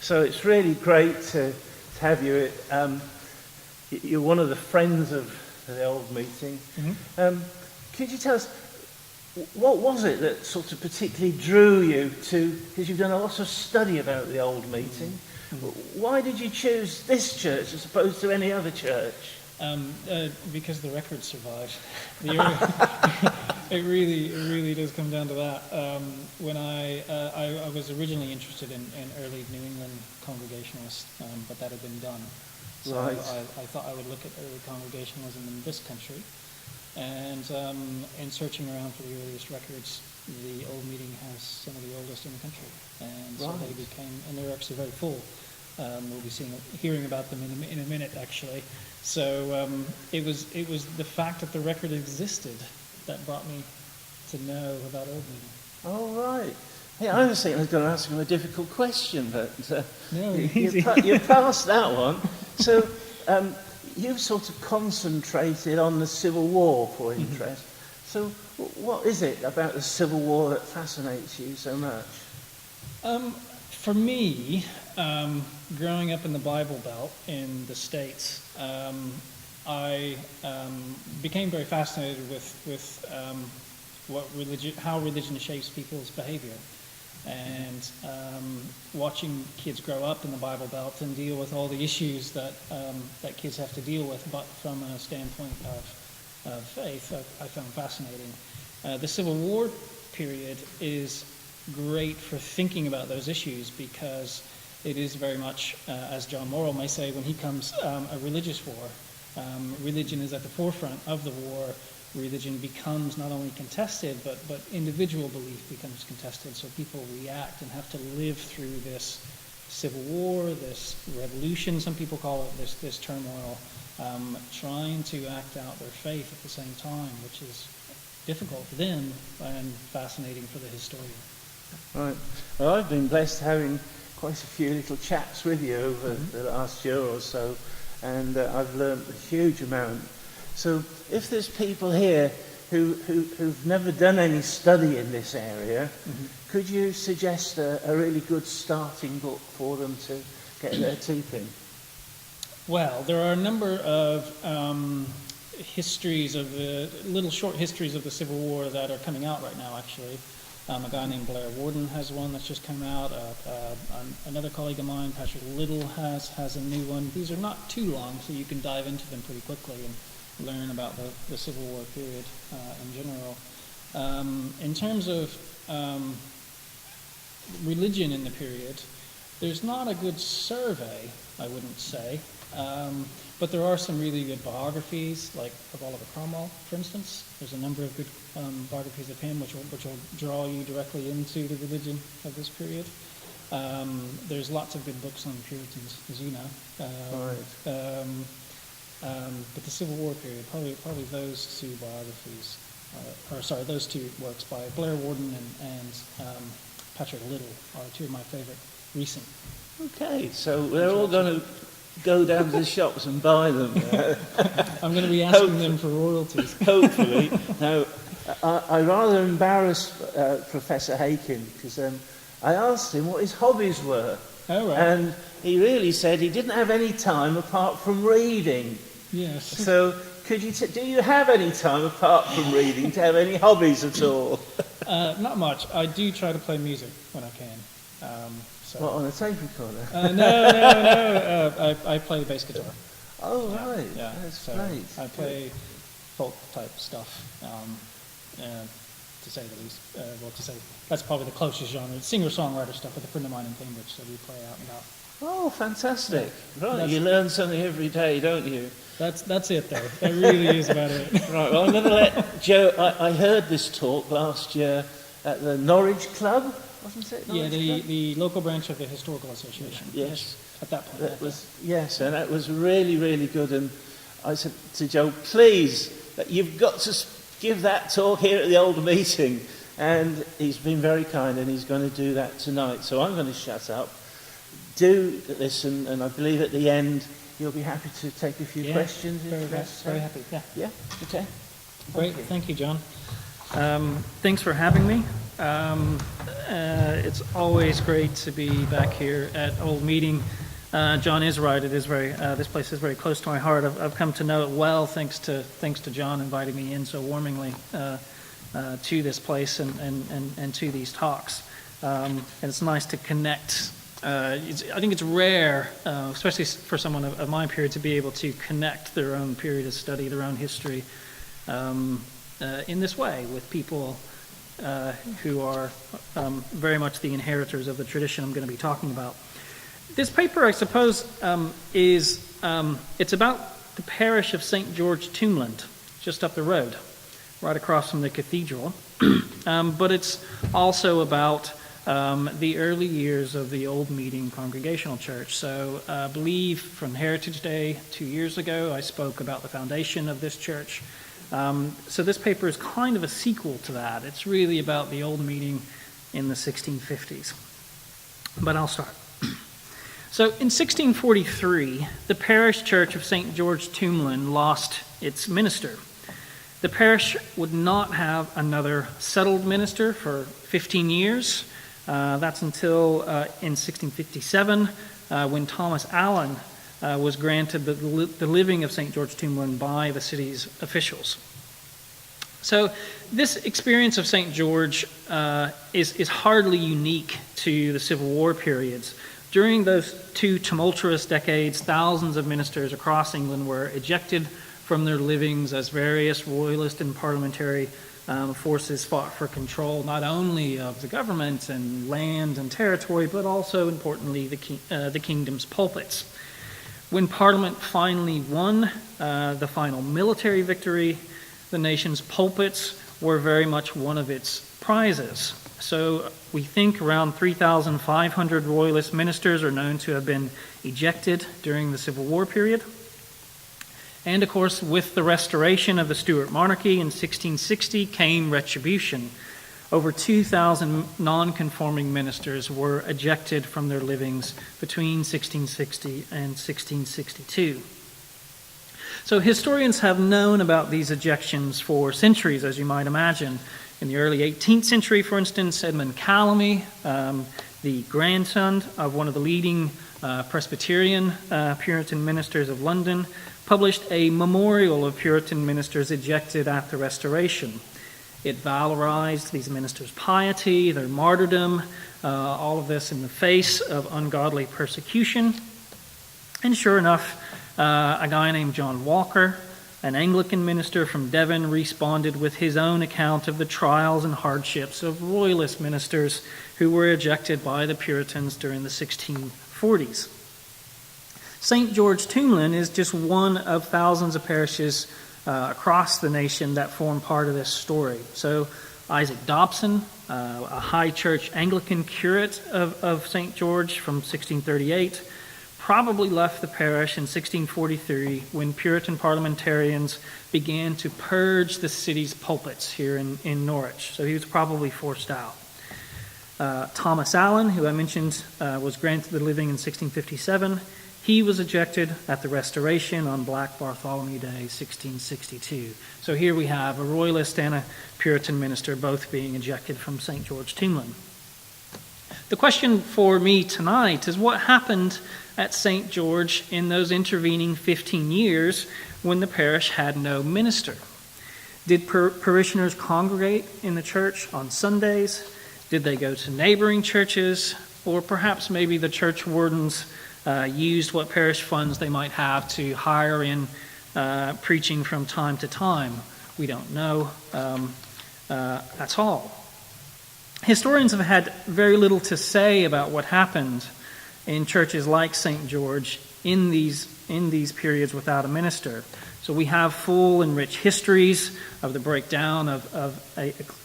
So it's really great to have you. You're one of the friends of the old meeting. Mm-hmm. Could you tell us, what was it that sort of particularly drew you to, because you've done a lot of study about the old meeting, why did you choose this church as opposed to any other church? Because the record survived. It really does come down to that. When I was originally interested in early New England Congregationalists, but that had been done. So right. I thought I would look at early Congregationalism in this country. And in searching around for the earliest records, the old meeting has some of the oldest in the country. And so they became, and they're actually very full. We'll be hearing about them in a minute, actually. So it was the fact that the record existed that brought me to know about old meeting. Oh, right. Hey, I was thinking I was going to ask him a difficult question, but no, you passed that one. So you've sort of concentrated on the Civil War for interest. So what is it about the Civil War that fascinates you so much? For me, growing up in the Bible Belt in the States, I became very fascinated with how religion shapes people's behavior, and watching kids grow up in the Bible Belt and deal with all the issues that kids have to deal with, but from a standpoint of faith, I found fascinating. The Civil War period is great for thinking about those issues because it is very much, as John Morrill may say when he comes, a religious war. Religion is at the forefront of the war. Religion becomes not only contested, but individual belief becomes contested. So people react and have to live through this civil war, this revolution, some people call it, this turmoil, trying to act out their faith at the same time, which is difficult for them and fascinating for the historian. Right. Well, I've been blessed having quite a few little chats with you over the last year or so, and I've learned a huge amount. So if there's people here who've never done any study in this area, could you suggest a really good starting book for them to get their teeth in? Well, there are a number of little short histories of the Civil War that are coming out right now, actually. A guy named Blair Warden has one that's just come out. Another colleague of mine, Patrick Little, has a new one. These are not too long, so you can dive into them pretty quickly and learn about the Civil War period in general. In terms of religion in the period, there's not a good survey, I wouldn't say, but there are some really good biographies, like of Oliver Cromwell, for instance. There's a number of good biographies of him, which will draw you directly into the religion of this period. There's lots of good books on the Puritans, as you know. But the Civil War period, probably those two biographies, those two works by Blair Warden and Patrick Little are two of my favorite recent. Okay, so they're all going to go down to the shops and buy them. I'm going to be asking them for royalties. Hopefully. Now, I rather embarrassed Professor Halcomb because I asked him what his hobbies were. Oh, right. And he really said he didn't have any time apart from reading. Yes. So could you do you have any time apart from reading to have any hobbies at all? Not much. I do try to play music when I can. What, on a tape recorder? No. I play bass guitar. Oh, right. Yeah. That's great. I play folk type stuff, to say the least. That's probably the closest genre. Singer-songwriter stuff with a friend of mine in Cambridge, so we play out and about. Oh, fantastic. Yeah. Right, you learn something every day, don't you? That's it, though. That really is about it. Right, well, I'm going to let Joe... I heard this talk last year at the Norwich Club, wasn't it? The local branch of the Historical Association. Yes. At that point. And that was really, really good. And I said to Joe, please, you've got to give that talk here at the old meeting. And he's been very kind, and he's going to do that tonight. So I'm going to shut up. Do listen, and I believe at the end you'll be happy to take a few questions. Very happy. Yeah. Yeah. Okay. Great. Thank you, John. Thanks for having me. It's always great to be back here at Old Meeting. John is right. It is this place is very close to my heart. I've come to know it well thanks to John inviting me in so warmly to this place and to these talks. And it's nice to connect. I think it's rare, especially for someone of my period, to be able to connect their own period of study, their own history, in this way with people who are very much the inheritors of the tradition I'm going to be talking about. This paper, I suppose, it's about the parish of St. George Tombland, just up the road, right across from the cathedral. But it's also about the early years of the Old Meeting Congregational Church. So I believe from Heritage Day 2 years ago, I spoke about the foundation of this church. So this paper is kind of a sequel to that. It's really about the Old Meeting in the 1650s. But I'll start. So in 1643, the parish church of St. George Tombland lost its minister. The parish would not have another settled minister for 15 years. That's until in 1657, when Thomas Allen was granted the living of St. George Tombland by the city's officials. So this experience of St. George is hardly unique to the Civil War periods. During those two tumultuous decades, thousands of ministers across England were ejected from their livings as various royalist and parliamentary forces fought for control not only of the government and land and territory, but also, importantly, the kingdom's pulpits. When Parliament finally won the final military victory, the nation's pulpits were very much one of its prizes. So we think around 3,500 royalist ministers are known to have been ejected during the Civil War period. And of course, with the restoration of the Stuart monarchy in 1660 came retribution. Over 2,000 non-conforming ministers were ejected from their livings between 1660 and 1662. So historians have known about these ejections for centuries, as you might imagine. In the early 18th century, for instance, Edmund Calamy, the grandson of one of the leading Presbyterian Puritan ministers of London, published a memorial of Puritan ministers ejected at the Restoration. It valorized these ministers' piety, their martyrdom, all of this in the face of ungodly persecution. And sure enough, a guy named John Walker, an Anglican minister from Devon, responded with his own account of the trials and hardships of royalist ministers who were ejected by the Puritans during the 1640s. St. George Tombland is just one of thousands of parishes across the nation that form part of this story. So Isaac Dobson, a high church Anglican curate of St. George from 1638, probably left the parish in 1643 when Puritan parliamentarians began to purge the city's pulpits here in Norwich. So he was probably forced out. Thomas Allen, who I mentioned was granted the living in 1657, he was ejected at the Restoration on Black Bartholomew Day, 1662. So here we have a royalist and a Puritan minister both being ejected from St. George Tombland. The question for me tonight is what happened at St. George in those intervening 15 years when the parish had no minister? Did parishioners congregate in the church on Sundays? Did they go to neighboring churches? Or perhaps maybe the church wardens used what parish funds they might have to hire in preaching from time to time. We don't know at all. Historians have had very little to say about what happened in churches like St. George in these periods without a minister. So we have full and rich histories of the breakdown of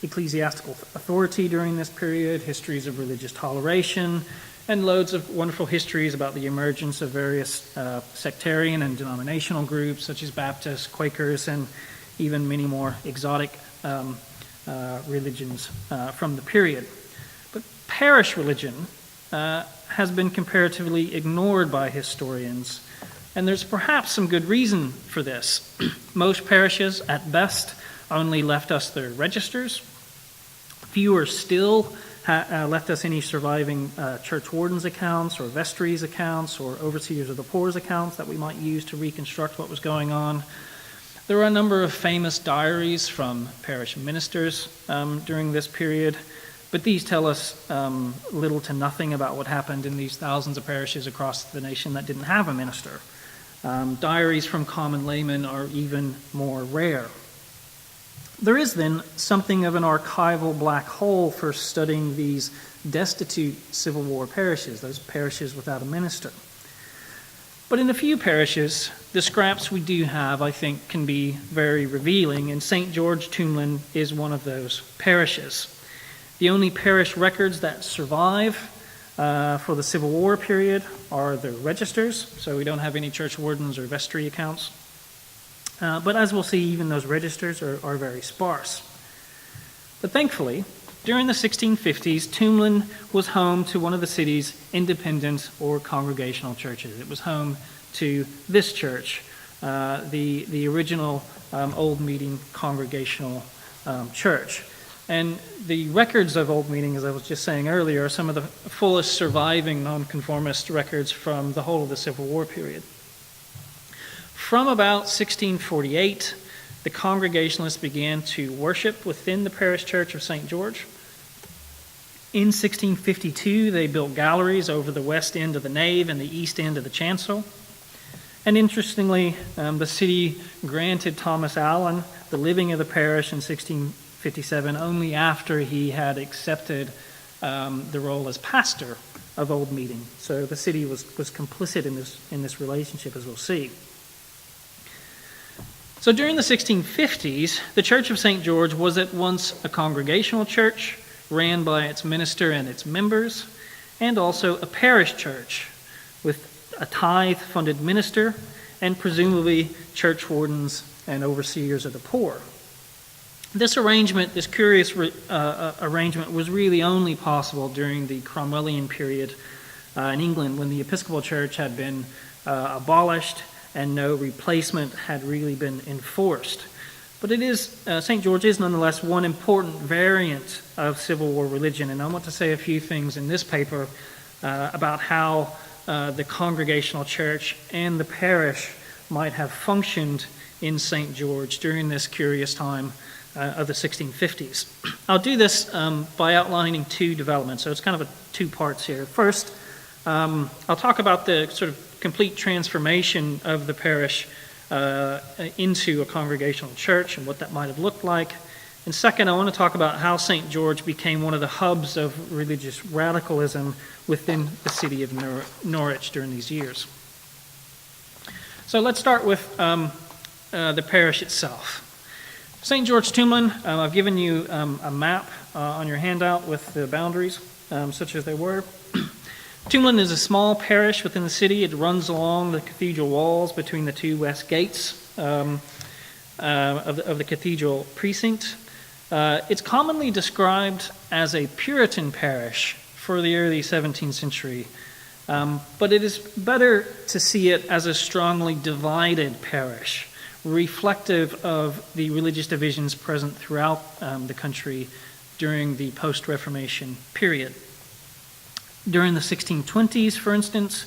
ecclesiastical authority during this period, histories of religious toleration, and loads of wonderful histories about the emergence of various sectarian and denominational groups such as Baptists, Quakers, and even many more exotic religions from the period. But parish religion has been comparatively ignored by historians, and there's perhaps some good reason for this. Most parishes, at best, only left us their registers. Fewer still left us any surviving church wardens' accounts or vestries accounts or overseers of the poor's accounts that we might use to reconstruct what was going on. There are a number of famous diaries from parish ministers during this period, but these tell us little to nothing about what happened in these thousands of parishes across the nation that didn't have a minister. Diaries from common laymen are even more rare. There is then something of an archival black hole for studying these destitute Civil War parishes, those parishes without a minister. But in a few parishes, the scraps we do have, I think, can be very revealing, and St. George, Toomlin is one of those parishes. The only parish records that survive for the Civil War period are the registers, so we don't have any church wardens or vestry accounts. But as we'll see, even those registers are very sparse. But thankfully, during the 1650s, Toomlin was home to one of the city's independent or congregational churches. It was home to this church, the original Old Meeting Congregational Church. And the records of Old Meeting, as I was just saying earlier, are some of the fullest surviving nonconformist records from the whole of the Civil War period. From about 1648, the Congregationalists began to worship within the parish church of St. George. In 1652, they built galleries over the west end of the nave and the east end of the chancel. And interestingly, the city granted Thomas Allen the living of the parish in 1657 only after he had accepted the role as pastor of Old Meeting. So the city was complicit in this relationship, as we'll see. So during the 1650s, the Church of St. George was at once a congregational church, ran by its minister and its members, and also a parish church with a tithe-funded minister and presumably church wardens and overseers of the poor. This arrangement, this curious arrangement, was really only possible during the Cromwellian period in England, when the Episcopal Church had been abolished and no replacement had really been enforced. But it is, St. George is nonetheless one important variant of Civil War religion, and I want to say a few things in this paper about how the Congregational Church and the parish might have functioned in St. George during this curious time of the 1650s. I'll do this by outlining two developments, so it's kind of two parts here. First, I'll talk about the sort of complete transformation of the parish into a congregational church and what that might have looked like. And second, I want to talk about how St. George became one of the hubs of religious radicalism within the city of Norwich during these years. So let's start with the parish itself. St. George, Toomlin, I've given you a map on your handout with the boundaries, such as they were. Toomlin is a small parish within the city. It runs along the cathedral walls between the two west gates of the cathedral precinct. It's commonly described as a Puritan parish for the early 17th century, but it is better to see it as a strongly divided parish, reflective of the religious divisions present throughout the country during the post-Reformation period. During the 1620s, for instance,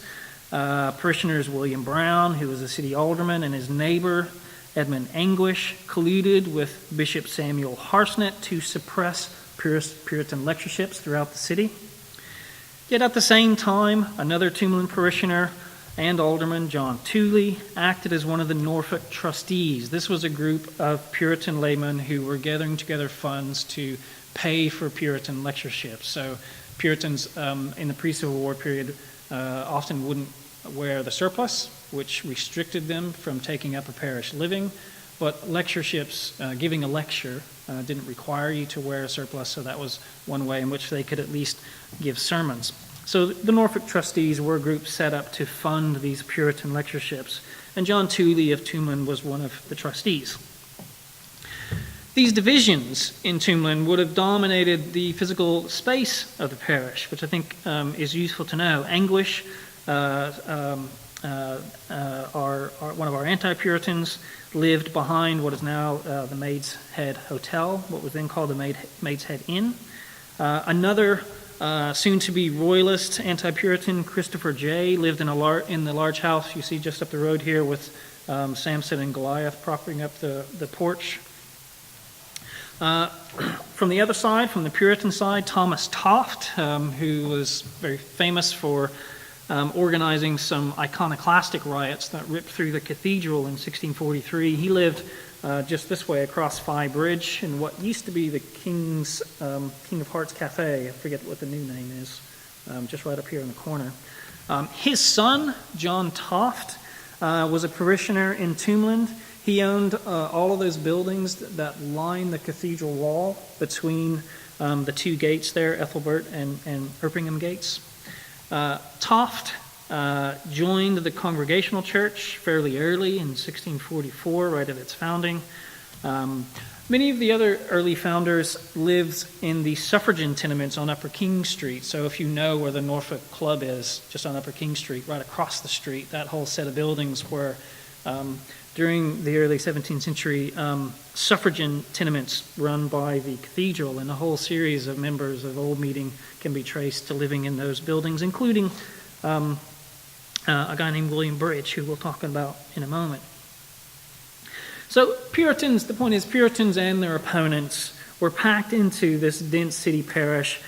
parishioners William Brown, who was a city alderman, and his neighbor Edmund Anguish colluded with Bishop Samuel Harsnett to suppress Puritan lectureships throughout the city. Yet at the same time, another Toomlin parishioner and alderman, John Tooley, acted as one of the Norfolk trustees. This was a group of Puritan laymen who were gathering together funds to pay for Puritan lectureships. So Puritans in the pre-Civil War period often wouldn't wear the surplice, which restricted them from taking up a parish living. But lectureships, giving a lecture, didn't require you to wear a surplice, so that was one way in which they could at least give sermons. So the Norfolk trustees were a group set up to fund these Puritan lectureships, and John Tooley of Toomlin was one of the trustees. These divisions in Toomlin would have dominated the physical space of the parish, which I think is useful to know. Anguish, are one of our anti-Puritans, lived behind what is now the Maid's Head Hotel, what was then called the Maid's Head Inn. Another soon-to-be royalist, anti-Puritan, Christopher Jay, lived in the large house you see just up the road here with Samson and Goliath propping up the porch. From the other side, from the Puritan side, Thomas Toft, who was very famous for organizing some iconoclastic riots that ripped through the cathedral in 1643. He lived just this way across Phi Bridge in what used to be the King of Hearts Cafe. I forget what the new name is, just right up here in the corner. His son, John Toft, was a parishioner in Tombland. He owned all of those buildings that line the cathedral wall between the two gates there, Ethelbert and Erpingham gates. Toft joined the Congregational Church fairly early in 1644, right at its founding. Many of the other early founders lived in the suffragan tenements on Upper King Street. So if you know where the Norfolk Club is, just on Upper King Street, right across the street, that whole set of buildings were, during the early 17th century, suffragan tenements run by the cathedral, and a whole series of members of Old Meeting can be traced to living in those buildings, including a guy named William Bridge, who we'll talk about in a moment. So Puritans, the point is, Puritans and their opponents were packed into this dense city parish,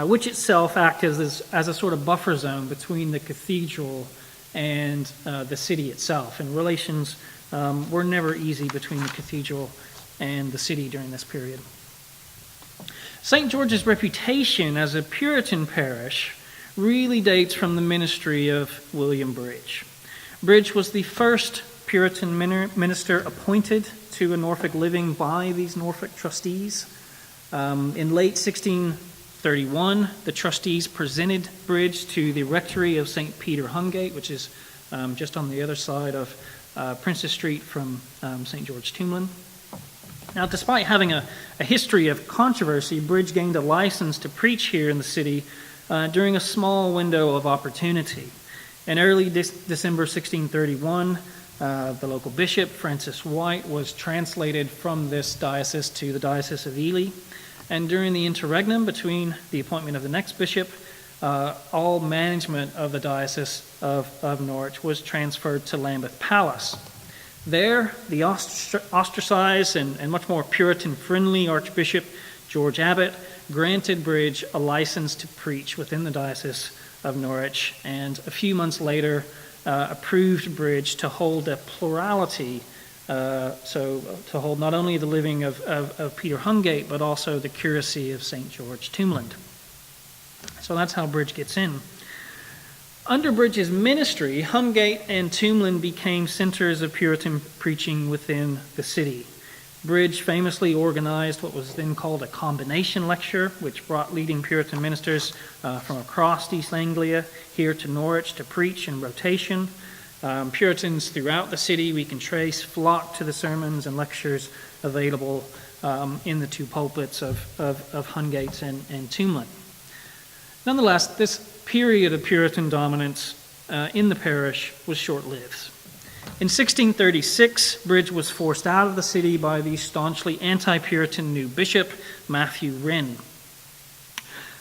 which itself acted as a sort of buffer zone between the cathedral and the city itself. And relations were never easy between the cathedral and the city during this period. St. George's reputation as a Puritan parish really dates from the ministry of William Bridge. Bridge was the first Puritan minister appointed to a Norfolk living by these Norfolk trustees. In late 1631, the trustees presented Bridge to the rectory of St. Peter Hungate, which is just on the other side of Princess Street from St. George Tombland. Now, despite having a history of controversy, Bridge gained a license to preach here in the city during a small window of opportunity. In early December 1631, the local bishop, Francis White, was translated from this diocese to the Diocese of Ely. And during the interregnum between the appointment of the next bishop, all management of the Diocese of Norwich was transferred to Lambeth Palace. There, the ostracized and much more Puritan-friendly Archbishop George Abbot granted Bridge a license to preach within the Diocese of Norwich, and a few months later approved Bridge to hold a plurality, so to hold not only the living of Peter Hungate, but also the curacy of St. George Tombland. So that's how Bridge gets in. Under Bridge's ministry, Hungate and Tombland became centers of Puritan preaching within the city. Bridge famously organized what was then called a combination lecture, which brought leading Puritan ministers from across East Anglia here to Norwich to preach in rotation. Puritans throughout the city, we can trace, flocked to the sermons and lectures available in the two pulpits of Hungate's and Tombland. Nonetheless, this period of Puritan dominance in the parish was short-lived. In 1636, Bridge was forced out of the city by the staunchly anti-Puritan new bishop, Matthew Wren.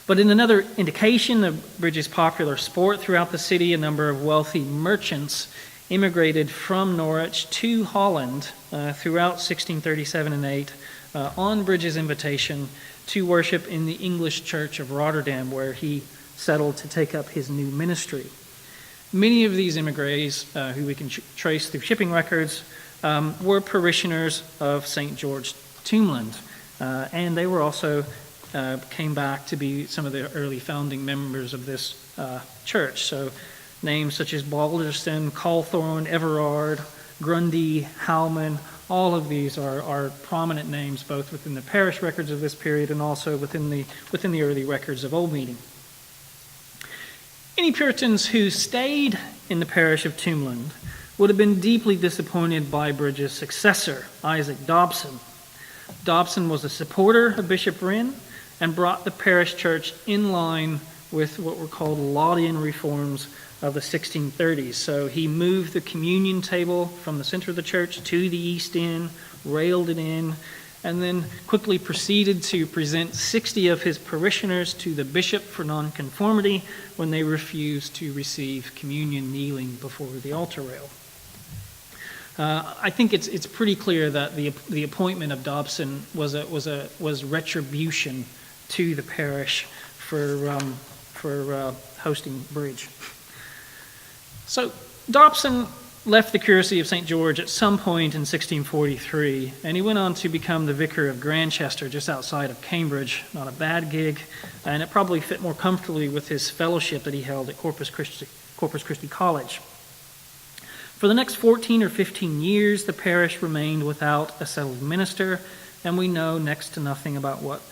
But in another indication of Bridge's popular support throughout the city, a number of wealthy merchants immigrated from Norwich to Holland throughout 1637 and 8 on Bridge's invitation to worship in the English Church of Rotterdam, where he settled to take up his new ministry. Many of these immigrants, who we can trace through shipping records, were parishioners of St. George Tombland, and they were also came back to be some of the early founding members of this church. So names such as Balderston, Cawthorne, Everard, Grundy, Halman, all of these are prominent names both within the parish records of this period and also within the early records of Old Meeting. Any Puritans who stayed in the parish of Tombland would have been deeply disappointed by Bridge's successor, Isaac Dobson. Dobson was a supporter of Bishop Wren and brought the parish church in line with what were called Laudian reforms of the 1630s. So he moved the communion table from the center of the church to the east end, railed it in, and then quickly proceeded to present 60 of his parishioners to the bishop for nonconformity when they refused to receive communion kneeling before the altar rail. I think it's pretty clear that the appointment of Dobson was retribution to the parish for hosting bridge. So Dobson left the curacy of St. George at some point in 1643, and he went on to become the vicar of Grantchester, just outside of Cambridge. Not a bad gig, and it probably fit more comfortably with his fellowship that he held at Corpus Christi College. For the next 14 or 15 years, the parish remained without a settled minister, and we know next to nothing about what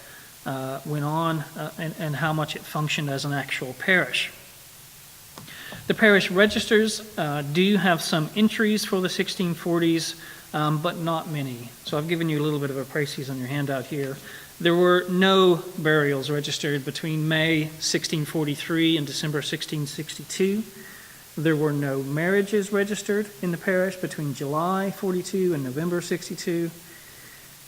went on and how much it functioned as an actual parish. The parish registers do have some entries for the 1640s, but not many. So I've given you a little bit of a précis on your handout here. There were no burials registered between May 1643 and December 1662. There were no marriages registered in the parish between July 42 and November 62.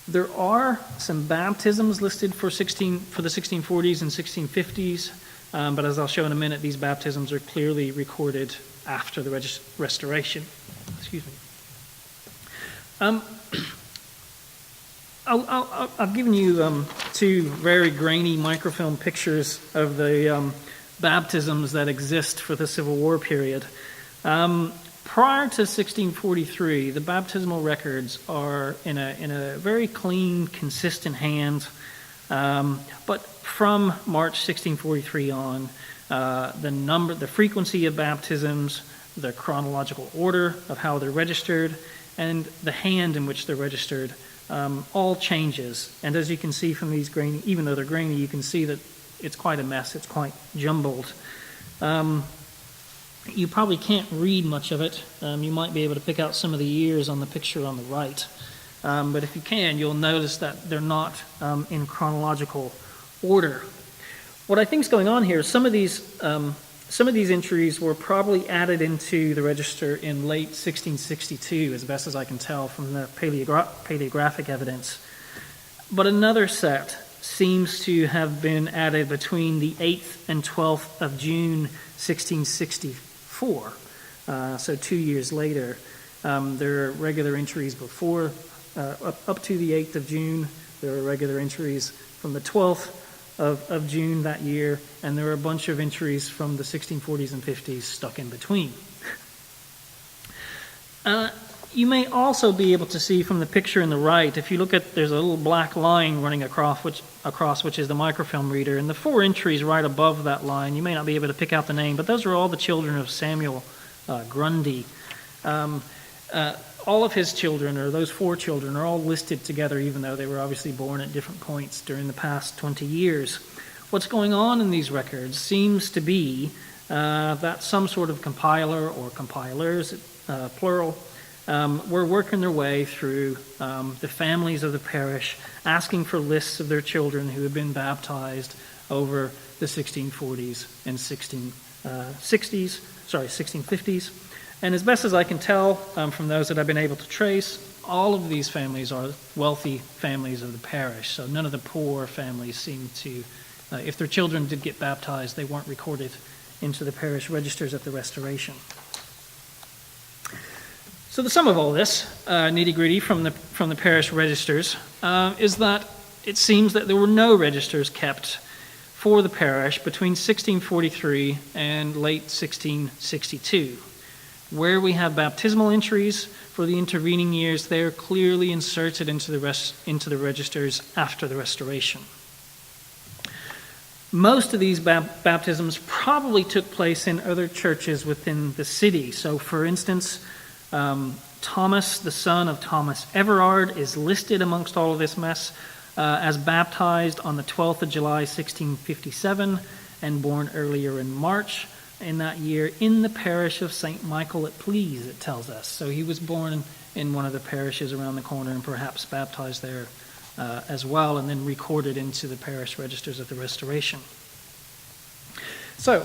There are some baptisms listed for the 1640s and 1650s. But as I'll show in a minute, these baptisms are clearly recorded after the restoration. Excuse me. I've given you two very grainy microfilm pictures of the baptisms that exist for the Civil War period. Prior to 1643, the baptismal records are in a very clean, consistent hand. But from March 1643 on, the frequency of baptisms, the chronological order of how they're registered, and the hand in which they're registered all changes. And as you can see from these grainy, even though they're grainy, you can see that it's quite a mess. It's quite jumbled. You probably can't read much of it. You might be able to pick out some of the years on the picture on the right. But if you can, you'll notice that they're not in chronological order. What I think is going on here is some of these entries were probably added into the register in late 1662, as best as I can tell from the paleographic evidence. But another set seems to have been added between the 8th and 12th of June 1664. So 2 years later. There are regular entries before up to the 8th of June. There are regular entries from the 12th of June that year, and there are a bunch of entries from the 1640s and 50s stuck in between. You may also be able to see from the picture in the right, if you look at, there's a little black line running across, which is the microfilm reader, and the 4 entries right above that line, you may not be able to pick out the name, but those are all the children of Samuel Grundy. All of his children, or those 4 children, are all listed together, even though they were obviously born at different points during the past 20 years. What's going on in these records seems to be that some sort of compiler or compilers, plural, were working their way through the families of the parish, asking for lists of their children who had been baptized over the 1640s and 1650s. And as best as I can tell from those that I've been able to trace, all of these families are wealthy families of the parish. So none of the poor families seem to, if their children did get baptized, they weren't recorded into the parish registers at the restoration. So the sum of all this, nitty-gritty from the parish registers, is that it seems that there were no registers kept for the parish between 1643 and late 1662. Where we have baptismal entries for the intervening years, they are clearly inserted into the registers after the restoration. Most of these baptisms probably took place in other churches within the city. So, for instance, Thomas, the son of Thomas Everard, is listed amongst all of this mess as baptized on the 12th of July, 1657, and born earlier in March in that year in the parish of St. Michael at Pleas, it tells us. So he was born in one of the parishes around the corner and perhaps baptized there as well, and then recorded into the parish registers of the restoration. So,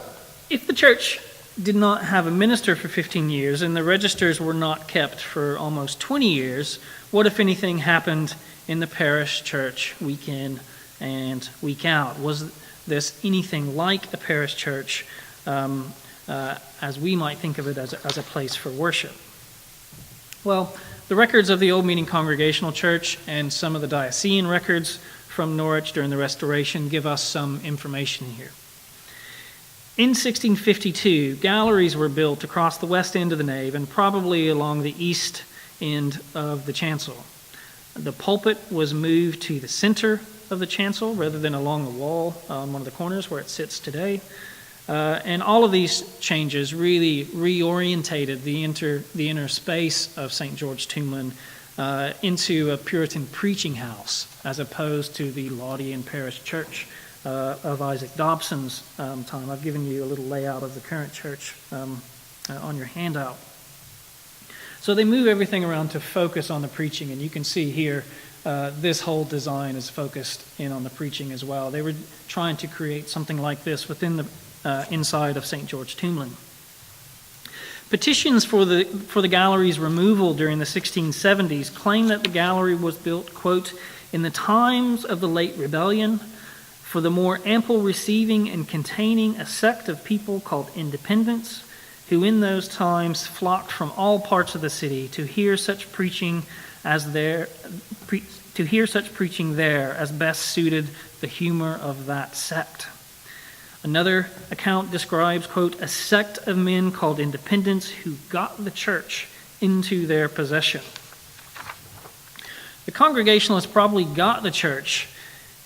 if the church did not have a minister for 15 years and the registers were not kept for almost 20 years, what, if anything, happened in the parish church week in and week out? Was this anything like a parish church as we might think of it as a place for worship? Well, the records of the Old Meeting Congregational Church and some of the diocesan records from Norwich during the Restoration give us some information here. In 1652, galleries were built across the west end of the nave and probably along the east end of the chancel. The pulpit was moved to the center of the chancel rather than along the wall on one of the corners where it sits today. And all of these changes really reorientated the inner space of St. George Tombland into a Puritan preaching house as opposed to the Laudian parish church of Isaac Dobson's time. I've given you a little layout of the current church on your handout. So they move everything around to focus on the preaching, and you can see here this whole design is focused in on the preaching as well. They were trying to create something like this within the inside of St. George Tombland. Petitions for the gallery's removal during the 1670s claim that the gallery was built, quote, in the times of the late rebellion, for the more ample receiving and containing a sect of people called Independents, who in those times flocked from all parts of the city to hear such preaching there as best suited the humor of that sect. Another account describes, quote, a sect of men called Independents who got the church into their possession. The Congregationalists probably got the church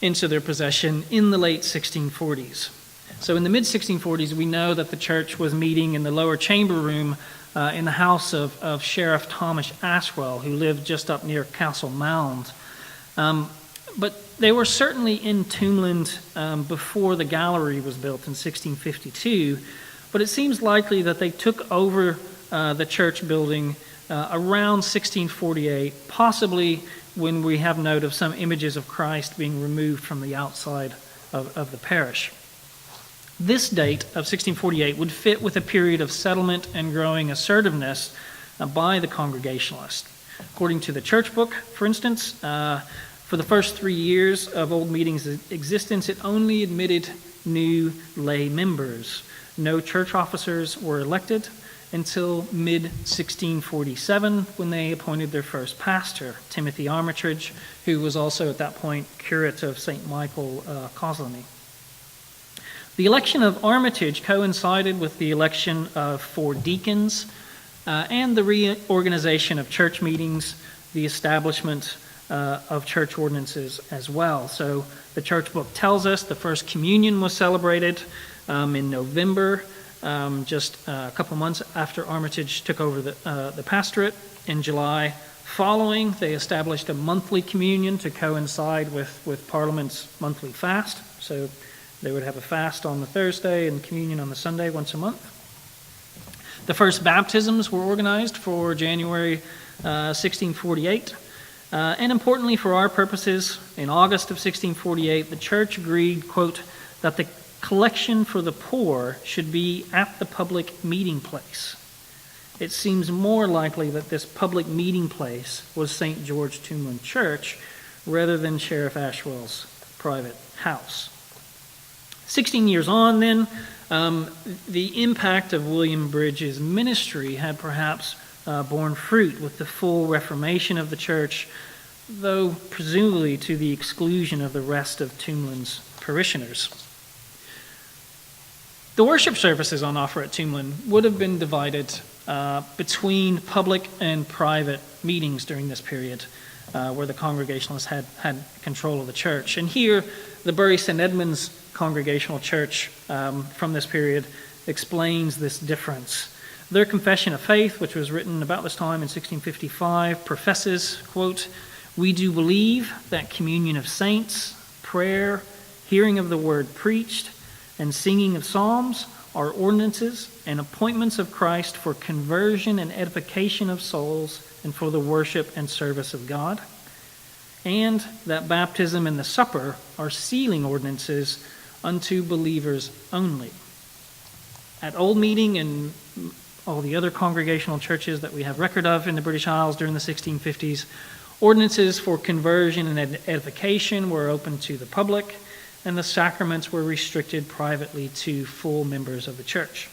into their possession in the late 1640s. So in the mid-1640s, we know that the church was meeting in the lower chamber room in the house of Sheriff Thomas Ashwell, who lived just up near Castle Mound. But they were certainly in Tombland before the gallery was built in 1652, but it seems likely that they took over the church building around 1648, possibly when we have note of some images of Christ being removed from the outside of the parish. This date of 1648 would fit with a period of settlement and growing assertiveness by the Congregationalists. According to the church book, for instance, for the first 3 years of Old Meeting's existence, it only admitted new lay members. No church officers were elected until mid-1647, when they appointed their first pastor, Timothy Armitage, who was also at that point curate of St. Michael, Coslany. The election of Armitage coincided with the election of 4 deacons and the reorganization of church meetings, the establishment of church ordinances as well. So the church book tells us the first communion was celebrated in November, just a couple months after Armitage took over the pastorate. In July following, they established a monthly communion to coincide with Parliament's monthly fast. So they would have a fast on the Thursday and communion on the Sunday once a month. The first baptisms were organized for January 1648. And importantly for our purposes, in August of 1648, the church agreed, quote, that the collection for the poor should be at the public meeting place. It seems more likely that this public meeting place was St. George Tombland Church rather than Sheriff Ashwell's private house. 16 years on, then, the impact of William Bridges' ministry had perhaps borne fruit with the full reformation of the church, though presumably to the exclusion of the rest of Tombland's parishioners. The worship services on offer at Tombland would have been divided between public and private meetings during this period, where the Congregationalists had control of the church. And here, the Bury St. Edmund's Congregational Church from this period explains this difference. Their Confession of Faith, which was written about this time in 1655, professes, quote, "We do believe that communion of saints, prayer, hearing of the word preached, and singing of psalms are ordinances and appointments of Christ for conversion and edification of souls and for the worship and service of God, and that baptism and the supper are sealing ordinances unto believers only." At Old Meeting and all the other congregational churches that we have record of in the British Isles during the 1650s, Ordinances for conversion and edification were open to the public, and the sacraments were restricted privately to full members of the church.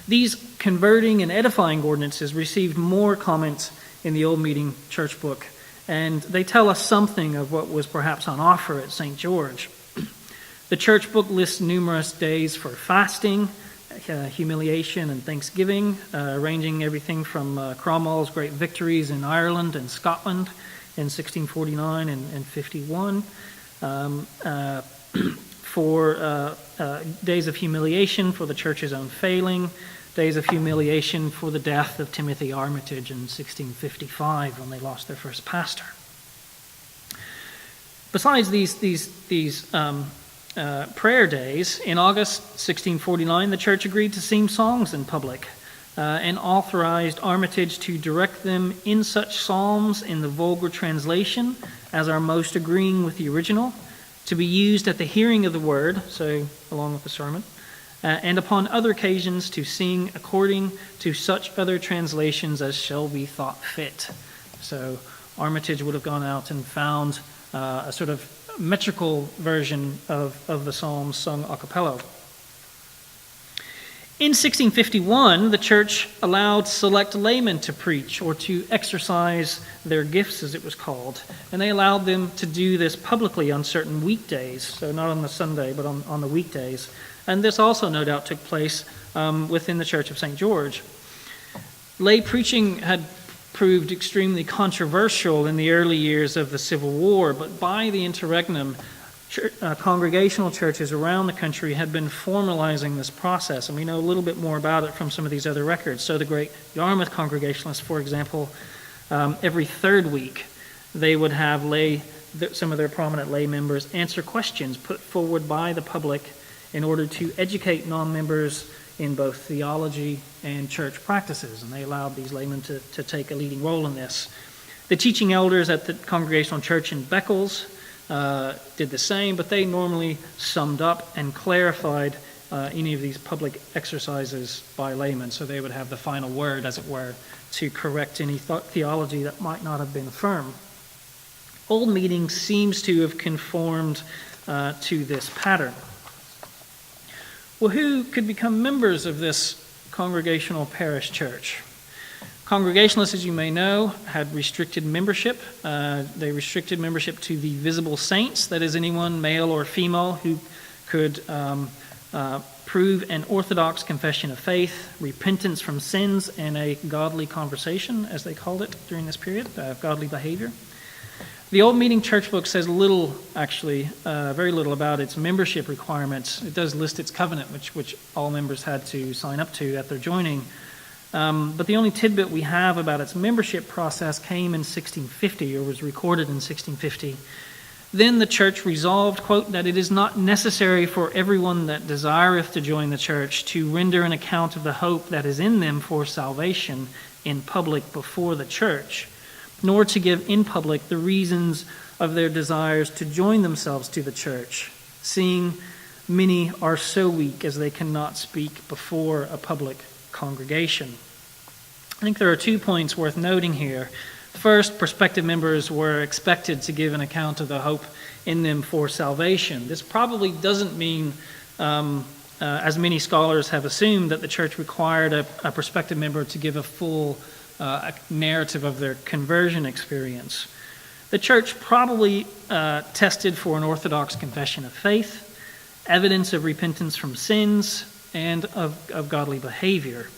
These converting and edifying ordinances received more comments in the Old Meeting Church Book, and they tell us something of what was perhaps on offer at St. George. The church book lists numerous days for fasting, humiliation, and thanksgiving, ranging everything from Cromwell's great victories in Ireland and Scotland in 1649 and 51, for days of humiliation for the church's own failing, days of humiliation for the death of Timothy Armitage in 1655 when they lost their first pastor. Besides these prayer days, in August 1649, the church agreed to sing songs in public and authorized Armitage to direct them in such psalms in the vulgar translation as are most agreeing with the original, to be used at the hearing of the word, so along with the sermon, and upon other occasions to sing according to such other translations as shall be thought fit. So Armitage would have gone out and found a sort of metrical version of the Psalms sung a cappella. In 1651, the church allowed select laymen to preach or to exercise their gifts, as it was called, and they allowed them to do this publicly on certain weekdays, so not on the Sunday, but on the weekdays. And this also, no doubt, took place within the Church of St. George. Lay preaching had proved extremely controversial in the early years of the Civil War, but by the interregnum, congregational churches around the country had been formalizing this process, and we know a little bit more about it from some of these other records. So the great Yarmouth Congregationalists, for example, every third week they would have some of their prominent lay members answer questions put forward by the public in order to educate non-members in both theology and church practices, and they allowed these laymen to take a leading role in this. The teaching elders at the Congregational Church in Beccles did the same, but they normally summed up and clarified any of these public exercises by laymen, so they would have the final word, as it were, to correct any theology that might not have been firm. Old Meeting seems to have conformed to this pattern. Well, who could become members of this congregational parish church? Congregationalists, as you may know, had restricted membership. They restricted membership to the visible saints, that is, anyone, male or female, who could prove an orthodox confession of faith, repentance from sins, and a godly conversation, as they called it during this period, godly behavior. The Old Meeting Church Book says little, actually, very little about its membership requirements. It does list its covenant, which all members had to sign up to at their joining. But the only tidbit we have about its membership process came in 1650, or was recorded in 1650. Then the church resolved, quote, that it is not necessary for everyone that desireth to join the church to render an account of the hope that is in them for salvation in public before the church, nor to give in public the reasons of their desires to join themselves to the church, seeing many are so weak as they cannot speak before a public congregation. I think there are 2 points worth noting here. First, prospective members were expected to give an account of the hope in them for salvation. This probably doesn't mean, as many scholars have assumed, that the church required a prospective member to give a full narrative of their conversion experience. The church probably tested for an orthodox confession of faith, evidence of repentance from sins, and of godly behavior.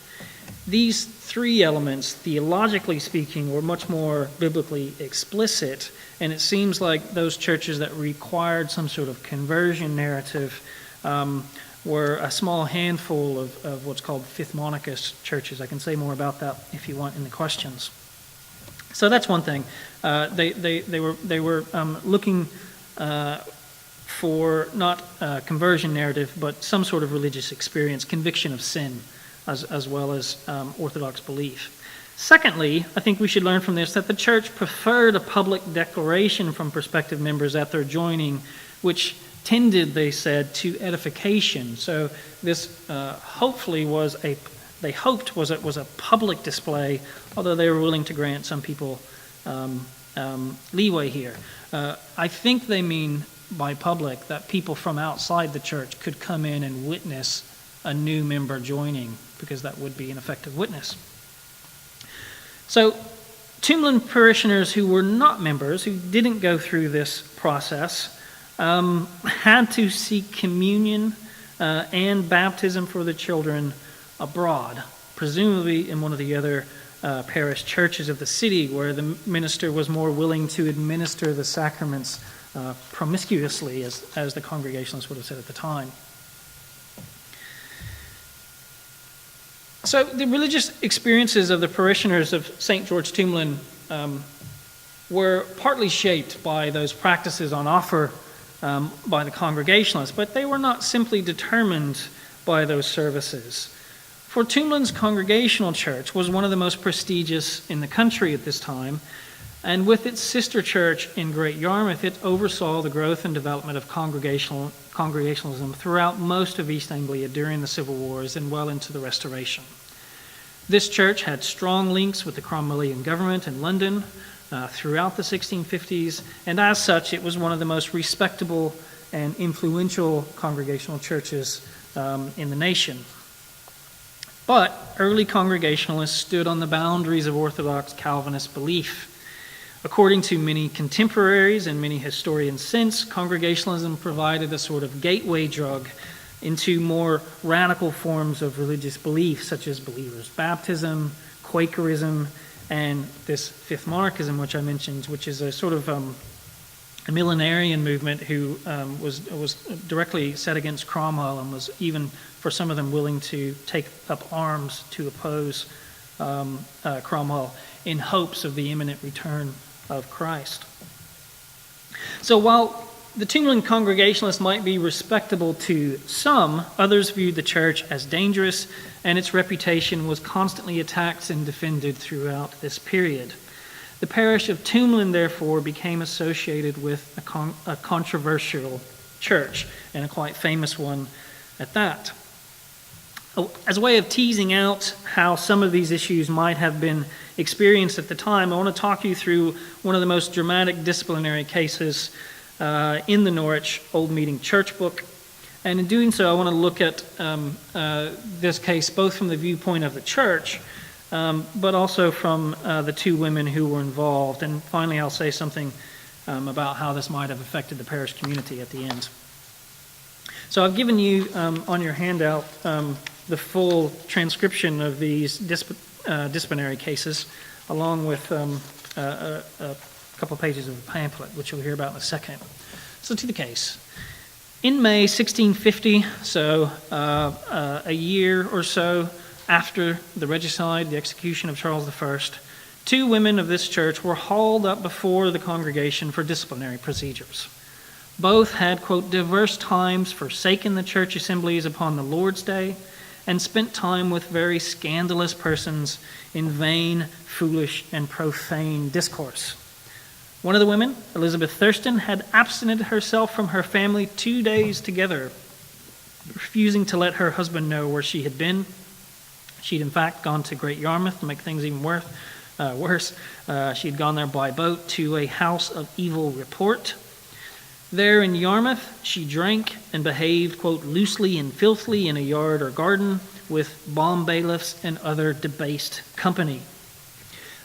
These 3 elements, theologically speaking, were much more biblically explicit, and it seems like those churches that required some sort of conversion narrative were a small handful of what's called fifth monarchist churches. I can say more about that if you want in the questions. So that's one thing. They were looking for not a conversion narrative, but some sort of religious experience, conviction of sin, as well as orthodox belief. Secondly, I think we should learn from this that the church preferred a public declaration from prospective members at their joining, which tended, they said, to edification. So this hopefully was a public display, although they were willing to grant some people leeway here. I think they mean by public that people from outside the church could come in and witness a new member joining, because that would be an effective witness. So Tombland parishioners who were not members, who didn't go through this process, had to seek communion and baptism for the children abroad, presumably in one of the other parish churches of the city, where the minister was more willing to administer the sacraments promiscuously, as the Congregationalists would have said at the time. So the religious experiences of the parishioners of St. George Tombland were partly shaped by those practices on offer by the Congregationalists, but they were not simply determined by those services. For Tombland's Congregational Church was one of the most prestigious in the country at this time, and with its sister church in Great Yarmouth, it oversaw the growth and development of Congregationalism throughout most of East Anglia during the Civil Wars and well into the Restoration. This church had strong links with the Cromwellian government in London throughout the 1650s, and as such, it was one of the most respectable and influential Congregational churches in the nation. But early Congregationalists stood on the boundaries of Orthodox Calvinist belief. According to many contemporaries and many historians since, Congregationalism provided a sort of gateway drug into more radical forms of religious belief, such as believers' baptism, Quakerism, and this fifth monarchism, which I mentioned, which is a sort of a millenarian movement who was directly set against Cromwell and was even, for some of them, willing to take up arms to oppose Cromwell in hopes of the imminent return of Christ. So while the Tombland Congregationalists might be respectable to some, others viewed the church as dangerous, and its reputation was constantly attacked and defended throughout this period. The parish of Tombland, therefore, became associated with a controversial church, and a quite famous one at that. As a way of teasing out how some of these issues might have been experienced at the time, I want to talk you through one of the most dramatic disciplinary cases in the Norwich Old Meeting Church Book. And in doing so, I want to look at this case both from the viewpoint of the church, but also from the two women who were involved. And finally, I'll say something about how this might have affected the parish community at the end. So I've given you on your handout the full transcription of these disciplinary cases, along with a couple pages of a pamphlet, which you'll hear about in a second. So to the case. In May 1650, so a year or so after the regicide, the execution of Charles I, two women of this church were hauled up before the congregation for disciplinary procedures. Both had, quote, diverse times forsaken the church assemblies upon the Lord's Day and spent time with very scandalous persons in vain, foolish, and profane discourse. One of the women, Elizabeth Thurston, had absented herself from her family 2 days together, refusing to let her husband know where she had been. She'd in fact gone to Great Yarmouth to make things even worse. She'd gone there by boat to a house of evil report. There in Yarmouth, she drank and behaved, quote, loosely and filthily in a yard or garden with bomb bailiffs and other debased company.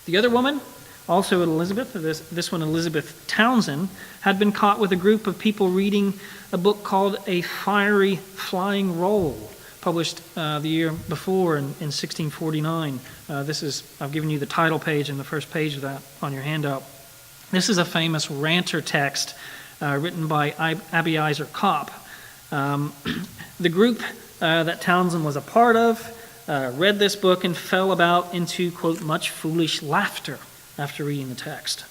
The other woman, also Elizabeth, this one Elizabeth Townsend, had been caught with a group of people reading a book called A Fiery Flying Roll, published the year before in 1649. I've given you the title page and the first page of that on your handout. This is a famous ranter text written by Abiezer Kopp. The group that Townsend was a part of read this book and fell about into, quote, much foolish laughter after reading the text.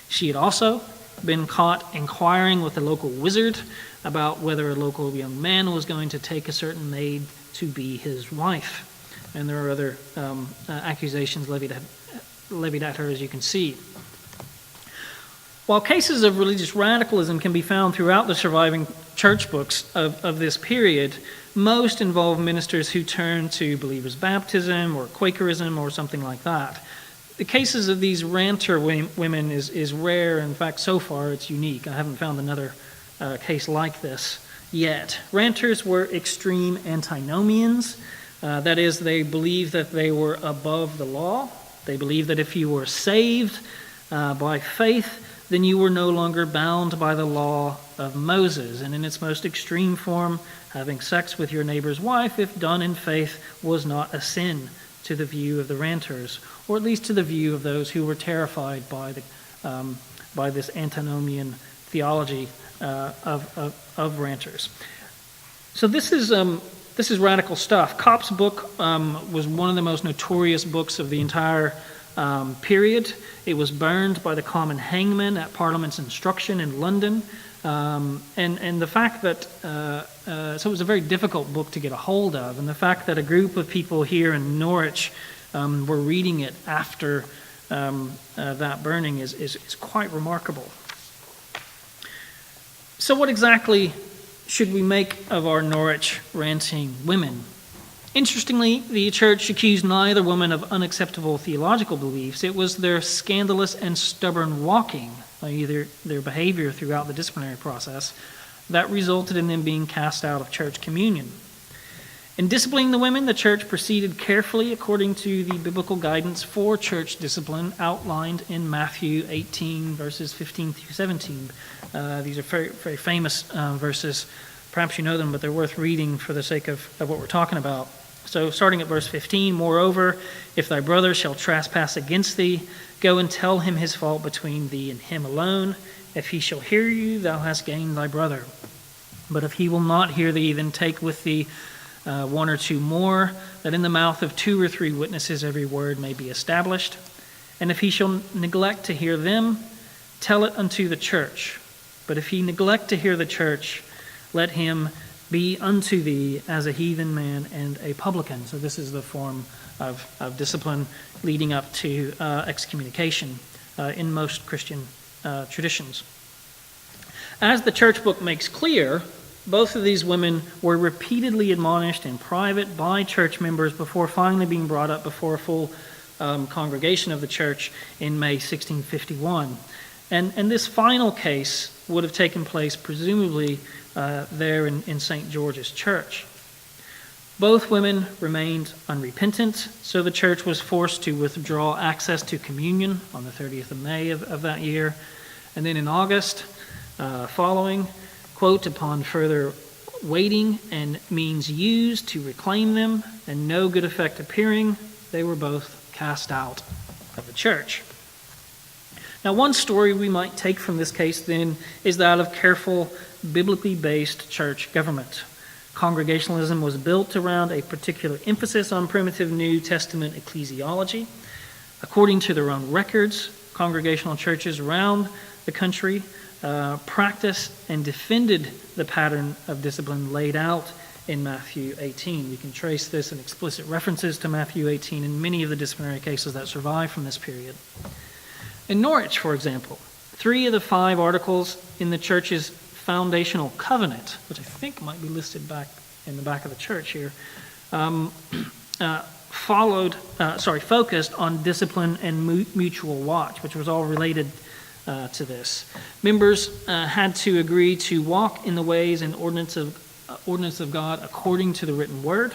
She had also been caught inquiring with a local wizard about whether a local young man was going to take a certain maid to be his wife. And there are other accusations levied at her, as you can see. While cases of religious radicalism can be found throughout the surviving church books of this period, most involve ministers who turn to believers' baptism or Quakerism or something like that. The cases of these ranter women is rare. In fact, so far it's unique. I haven't found another case like this yet. Ranters were extreme antinomians. That is, they believed that they were above the law. They believed that if you were saved by faith, then you were no longer bound by the law of Moses. And in its most extreme form, having sex with your neighbor's wife, if done in faith, was not a sin to the view of the ranters, or at least to the view of those who were terrified by this antinomian theology of ranters. So this is radical stuff. Copp's book was one of the most notorious books of the entire period. It was burned by the common hangman at Parliament's instruction in London. And the fact that, so it was a very difficult book to get a hold of, and the fact that a group of people here in Norwich were reading it after that burning is quite remarkable. So what exactly should we make of our Norwich ranting women? Interestingly, the church accused neither woman of unacceptable theological beliefs. It was their scandalous and stubborn walking, either their behavior throughout the disciplinary process, that resulted in them being cast out of church communion. In disciplining the women, the church proceeded carefully according to the biblical guidance for church discipline outlined in Matthew 18, verses 15 through 17. These are very, very famous verses. Perhaps you know them, but they're worth reading for the sake of what we're talking about. So starting at verse 15, moreover, if thy brother shall trespass against thee, go and tell him his fault between thee and him alone. If he shall hear you, thou hast gained thy brother. But if he will not hear thee, then take with thee one or two more, that in the mouth of 2 or 3 witnesses every word may be established. And if he shall neglect to hear them, tell it unto the church. But if he neglect to hear the church, let him be unto thee as a heathen man and a publican. So this is the form of discipline leading up to excommunication in most Christian traditions. As the church book makes clear, both of these women were repeatedly admonished in private by church members before finally being brought up before a full congregation of the church in May 1651. And this final case would have taken place presumably there in St. George's Church. Both women remained unrepentant, so the church was forced to withdraw access to communion on the 30th of May of that year. And then in August following, quote, upon further waiting and means used to reclaim them and no good effect appearing, they were both cast out of the church. Now, one story we might take from this case then is that of careful, biblically based church government. Congregationalism was built around a particular emphasis on primitive New Testament ecclesiology. According to their own records, congregational churches around the country practiced and defended the pattern of discipline laid out in Matthew 18. We can trace this in explicit references to Matthew 18 in many of the disciplinary cases that survive from this period. In Norwich, for example, 3 of the 5 articles in the church's foundational covenant, which I think might be listed back in the back of the church here, focused on discipline and mutual watch, which was all related to this. Members had to agree to walk in the ways and ordinance of God according to the written word.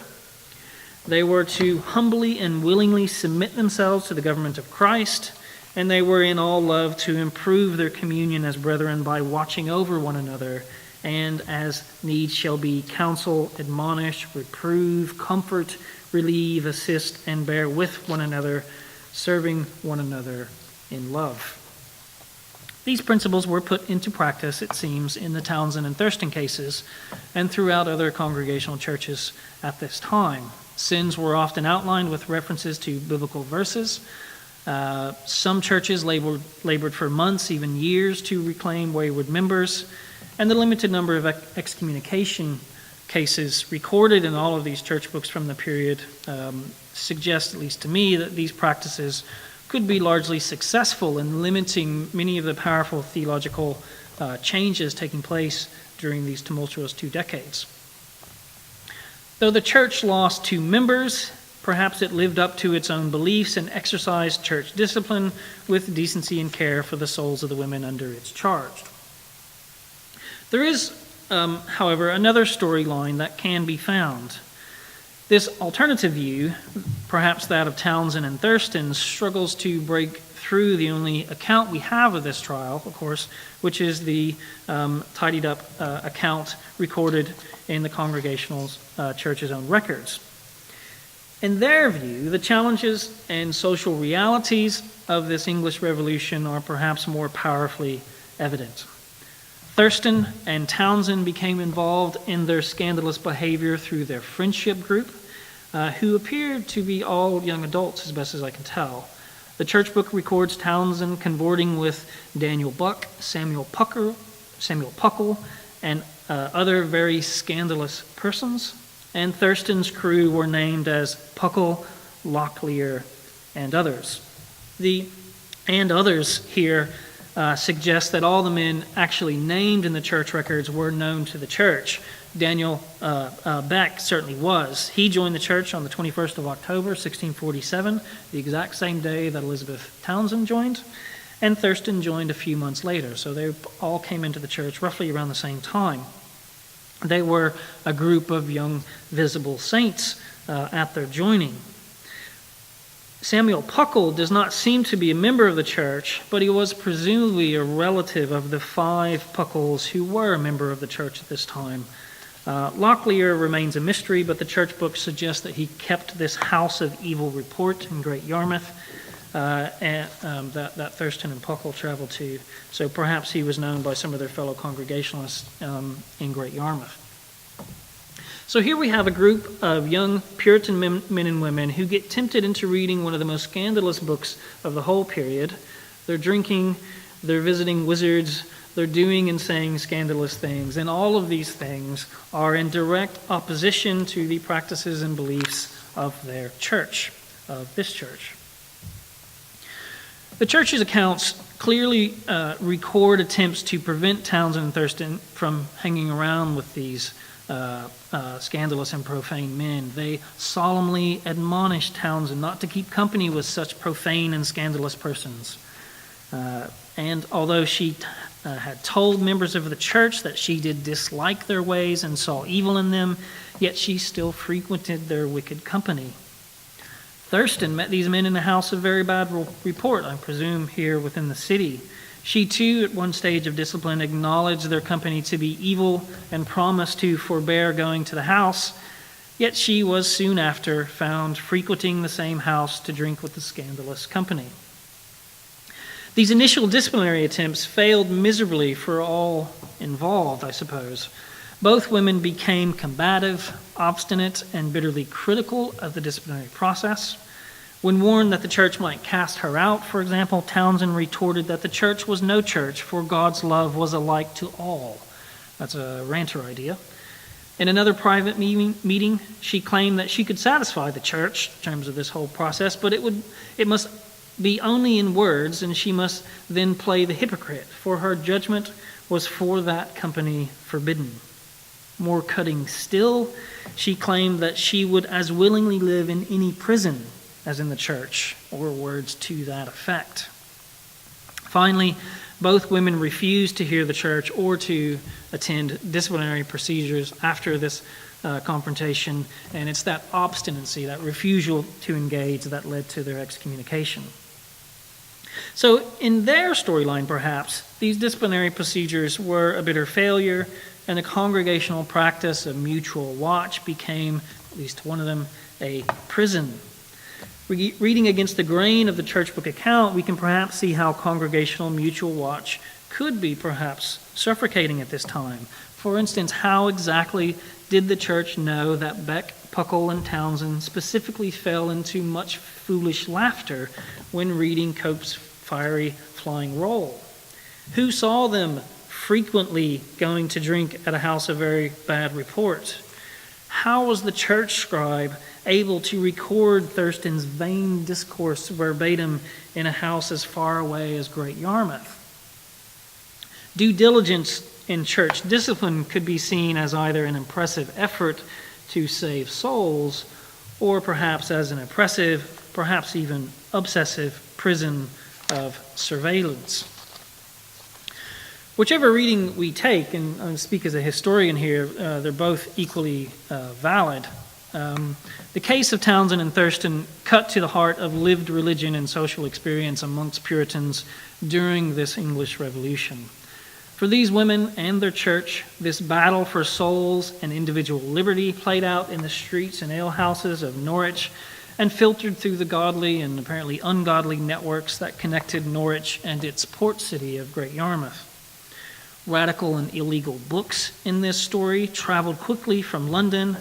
They were to humbly and willingly submit themselves to the government of Christ, and they were in all love to improve their communion as brethren by watching over one another, and as need shall be, counsel, admonish, reprove, comfort, relieve, assist, and bear with one another, serving one another in love. These principles were put into practice, it seems, in the Townsend and Thurston cases and throughout other congregational churches at this time. Sins were often outlined with references to biblical verses. Some churches labored for months, even years, to reclaim wayward members, and the limited number of excommunication cases recorded in all of these church books from the period suggest, at least to me, that these practices could be largely successful in limiting many of the powerful theological changes taking place during these tumultuous 2 decades. Though the church lost 2 members, Perhaps it lived up to its own beliefs and exercised church discipline with decency and care for the souls of the women under its charge. There is, however, another storyline that can be found. This alternative view, perhaps that of Townsend and Thurston, struggles to break through the only account we have of this trial, of course, which is the tidied up account recorded in the Congregational Church's own records. In their view, the challenges and social realities of this English Revolution are perhaps more powerfully evident. Thurston and Townsend became involved in their scandalous behavior through their friendship group, who appeared to be all young adults, as best as I can tell. The church book records Townsend consorting with Daniel Buck, Samuel Puckle, and other very scandalous persons. And Thurston's crew were named as Puckle, Locklear, and others. The "and others" here suggests that all the men actually named in the church records were known to the church. Daniel Beck certainly was. He joined the church on the 21st of October, 1647, the exact same day that Elizabeth Townsend joined, and Thurston joined a few months later. So they all came into the church roughly around the same time. They were a group of young visible saints at their joining. Samuel Puckle does not seem to be a member of the church, but he was presumably a relative of the 5 Puckles who were a member of the church at this time. Locklear remains a mystery, but the church book suggests that he kept this house of evil report in Great Yarmouth that Thurston and Puckle traveled to. So perhaps he was known by some of their fellow Congregationalists in Great Yarmouth. So here we have a group of young Puritan men and women who get tempted into reading one of the most scandalous books of the whole period. They're drinking, they're visiting wizards, they're doing and saying scandalous things, and all of these things are in direct opposition to the practices and beliefs of their church, of this church. The church's accounts clearly record attempts to prevent Townsend and Thurston from hanging around with these scandalous and profane men. They solemnly admonish Townsend not to keep company with such profane and scandalous persons. And although she had told members of the church that she did dislike their ways and saw evil in them, yet she still frequented their wicked company. Thurston met these men in a house of very bad report, I presume here within the city. She too, at one stage of discipline, acknowledged their company to be evil and promised to forbear going to the house, yet she was soon after found frequenting the same house to drink with the scandalous company. These initial disciplinary attempts failed miserably for all involved, I suppose. Both women became combative, obstinate, and bitterly critical of the disciplinary process. When warned that the church might cast her out, for example, Townsend retorted that the church was no church, for God's love was alike to all. That's a ranter idea. In another private meeting, she claimed that she could satisfy the church in terms of this whole process, but it must be only in words, and she must then play the hypocrite, for her judgment was for that company forbidden. More cutting still, she claimed that she would as willingly live in any prison as in the church, or words to that effect. Finally, both women refused to hear the church or to attend disciplinary procedures after this confrontation, and it's that obstinacy, that refusal to engage, that led to their excommunication. So in their storyline, perhaps, these disciplinary procedures were a bitter failure, and the congregational practice of mutual watch became, at least one of them, a prison. Reading against the grain of the church book account, we can perhaps see how congregational mutual watch could be perhaps suffocating at this time. For instance, how exactly did the church know that Beck, Puckle, and Townsend specifically fell into much foolish laughter when reading Cope's fiery flying roll? Who saw them frequently going to drink at a house of very bad report? How was the church scribe able to record Thurston's vain discourse verbatim in a house as far away as Great Yarmouth? Due diligence in church discipline could be seen as either an impressive effort to save souls or perhaps as an oppressive, perhaps even obsessive prison of surveillance. Whichever reading we take, and I speak as a historian here, they're both equally valid. The case of Townsend and Thurston cut to the heart of lived religion and social experience amongst Puritans during this English Revolution. For these women and their church, this battle for souls and individual liberty played out in the streets and alehouses of Norwich and filtered through the godly and apparently ungodly networks that connected Norwich and its port city of Great Yarmouth. Radical and illegal books in this story traveled quickly from London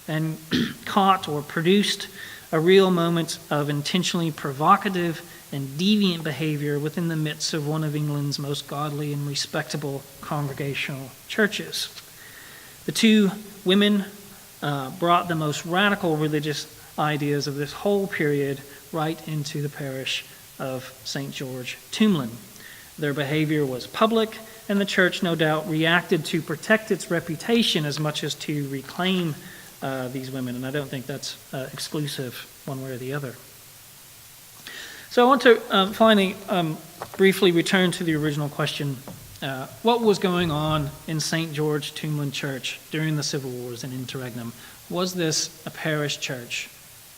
and caught or produced a real moment of intentionally provocative and deviant behavior within the midst of one of England's most godly and respectable congregational churches. The two women brought the most radical religious ideas of this whole period right into the parish of St. George, Tombland. Their behavior was public, and the church no doubt reacted to protect its reputation as much as to reclaim these women, and I don't think that's exclusive one way or the other. So I want to finally briefly return to the original question. What was going on in St. George Tombland Church during the Civil Wars and interregnum? Was this a parish church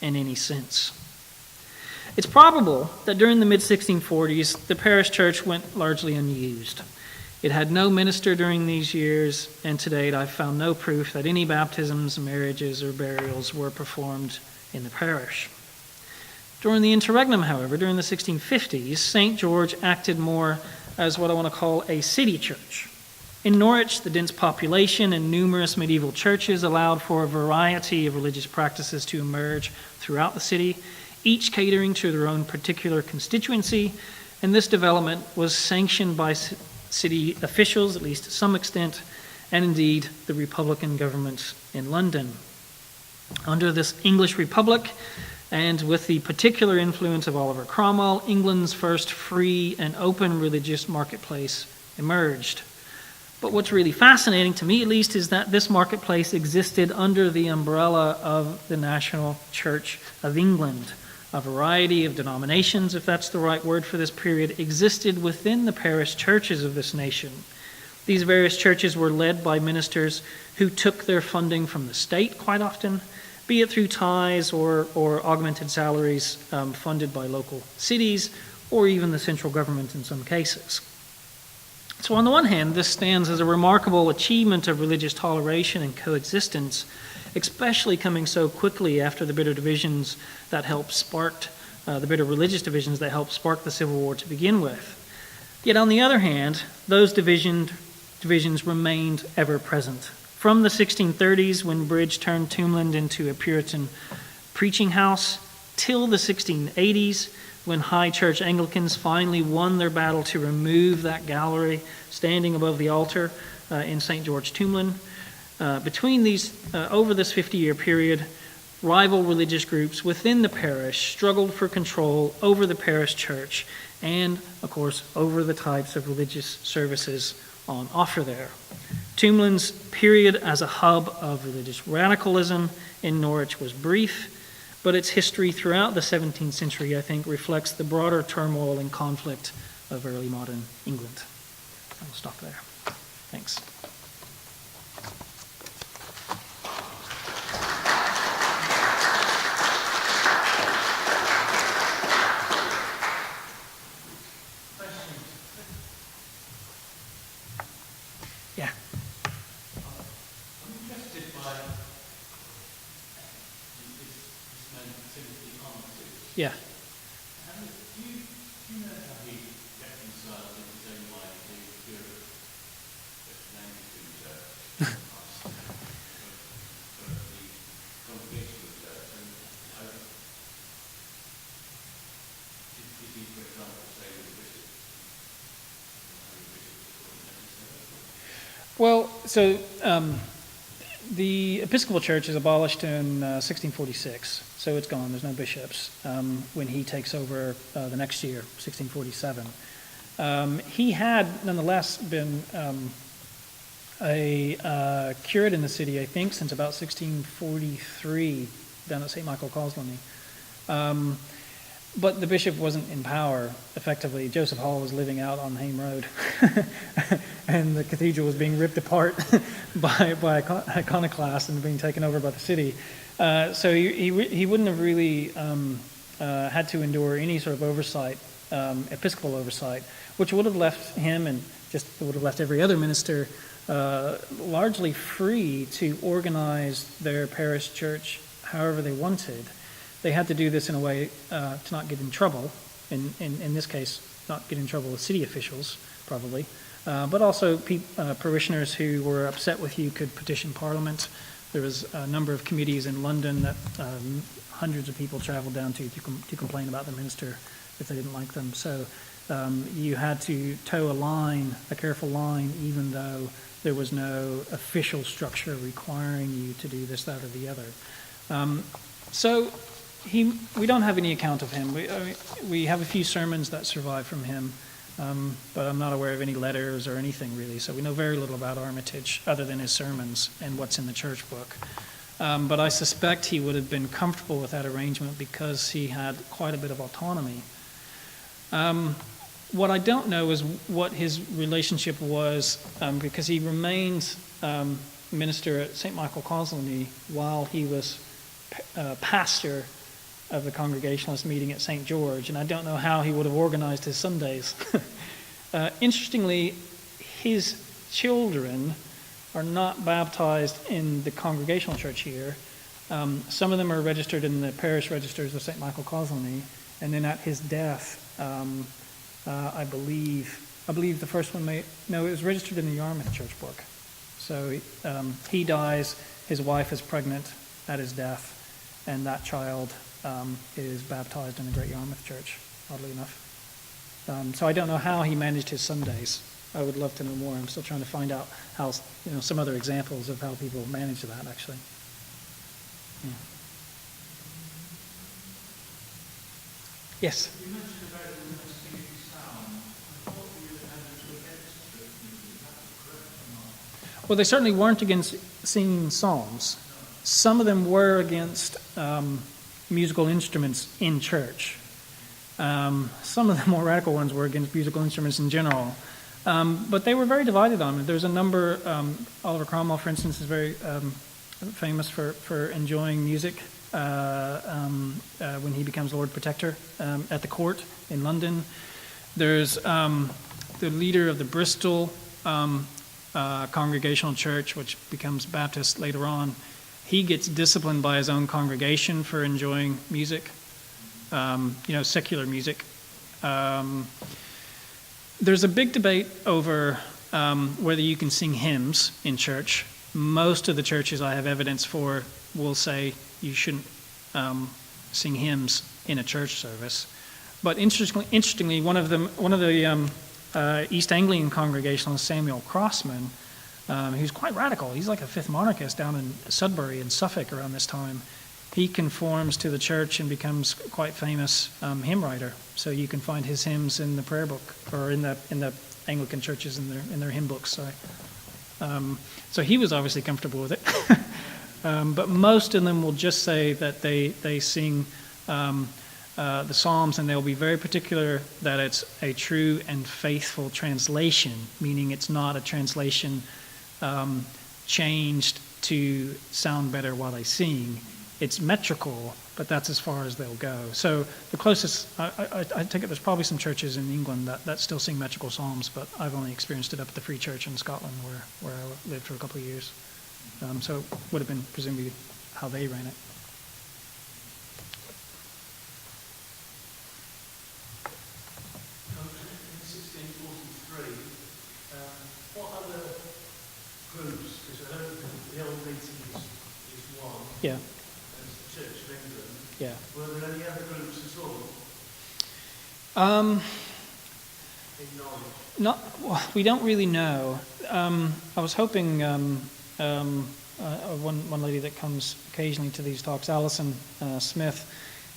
in any sense? It's probable that during the mid-1640s, the parish church went largely unused. It had no minister during these years, and to date I've found no proof that any baptisms, marriages, or burials were performed in the parish. During the interregnum, however, during the 1650s, St. George acted more as what I want to call a city church. In Norwich, the dense population and numerous medieval churches allowed for a variety of religious practices to emerge throughout the city, each catering to their own particular constituency, and this development was sanctioned by city officials, at least to some extent, and indeed the Republican government in London. Under this English Republic, and with the particular influence of Oliver Cromwell, England's first free and open religious marketplace emerged. But what's really fascinating, to me at least, is that this marketplace existed under the umbrella of the National Church of England. A variety of denominations, if that's the right word for this period, existed within the parish churches of this nation. These various churches were led by ministers who took their funding from the state quite often, be it through tithes or augmented salaries funded by local cities or even the central government in some cases. So on the one hand, this stands as a remarkable achievement of religious toleration and coexistence, especially coming so quickly after the bitter divisions that helped spark the bitter religious divisions that helped spark the Civil War to begin with. Yet on the other hand, those divisions remained ever present. From the 1630s, when Bridge turned Tombland into a Puritan preaching house, till the 1680s, when High Church Anglicans finally won their battle to remove that gallery standing above the altar in St. George Tombland. Between these, over this 50-year period, rival religious groups within the parish struggled for control over the parish church and, of course, over the types of religious services on offer there. Tombland's period as a hub of religious radicalism in Norwich was brief, but its history throughout the 17th century, I think, reflects the broader turmoil and conflict of early modern England. I'll stop there. Thanks. Yeah. I'm interested by this man Timothy Armitage. Yeah. Do you know how he reconciles in his own mind the Europe Anglican Church for the Congregational Church? And did he, for example, say that the bishop Well, so the Episcopal Church is abolished in 1646, so it's gone. There's no bishops when he takes over the next year, 1647. He had, nonetheless, been a curate in the city, I think, since about 1643, down at St. Michael Colsley. But the bishop wasn't in power, effectively. Joseph Hall was living out on Hayme Road, and the cathedral was being ripped apart by iconoclasts and being taken over by the city. So he wouldn't have really had to endure any sort of oversight, episcopal oversight, which would have left him, and just would have left every other minister, largely free to organize their parish church however they wanted. They had to do this in a way to not get in trouble, in this case, not get in trouble with city officials, probably, but also parishioners who were upset with you could petition Parliament. There was a number of committees in London that hundreds of people traveled down to complain about the minister if they didn't like them. So you had to toe a careful line, even though there was no official structure requiring you to do this, that, or the other. So we don't have any account of him. We have a few sermons that survive from him, but I'm not aware of any letters or anything really. So we know very little about Armitage other than his sermons and what's in the church book. But I suspect he would have been comfortable with that arrangement because he had quite a bit of autonomy. What I don't know is what his relationship was, because he remained minister at St. Michael Colsley while he was pastor of the Congregationalist meeting at St. George, and I don't know how he would have organized his Sundays. Interestingly, his children are not baptized in the Congregational church here. Some of them are registered in the parish registers of St. Michael Colsley, and then at his death, I believe the first one it was registered in the Yarmouth church book. So he dies, his wife is pregnant at his death, and that child is baptized in the Great Yarmouth Church, oddly enough. So I don't know how he managed his Sundays. I would love to know more. I'm still trying to find out how, some other examples of how people manage that, actually. Yeah. Yes? You mentioned about the singing sound. I thought you had to against church music. Is that correct or not? Well, they certainly weren't against singing psalms. Some of them were against musical instruments in church. Some of the more radical ones were against musical instruments in general. But they were very divided on it. There's a number, Oliver Cromwell, for instance, is very famous for enjoying music when he becomes Lord Protector at the court in London. There's the leader of the Bristol Congregational Church, which becomes Baptist later on. He gets disciplined by his own congregation for enjoying music, secular music. There's a big debate over whether you can sing hymns in church. Most of the churches I have evidence for will say you shouldn't sing hymns in a church service. But interestingly, one of the East Anglian Congregationalists, Samuel Crossman, who's quite radical. He's like a fifth monarchist down in Sudbury in Suffolk around this time. He conforms to the church and becomes quite famous hymn writer. So you can find his hymns in the prayer book or in the Anglican churches in their hymn books. So he was obviously comfortable with it. But most of them will just say that they sing the Psalms, and they'll be very particular that it's a true and faithful translation, meaning it's not a translation changed to sound better while they sing. It's metrical, but that's as far as they'll go. So the closest, I take it there's probably some churches in England that still sing metrical psalms, but I've only experienced it up at the Free Church in Scotland where I lived for a couple of years. So it would have been presumably how they ran it. In 1643, what other groups, because I know the old meeting is one, Yeah, and it's the Church of England, yeah. were there any other groups at all in knowledge? Well, we don't really know. I was hoping one lady that comes occasionally to these talks, Alison Smith,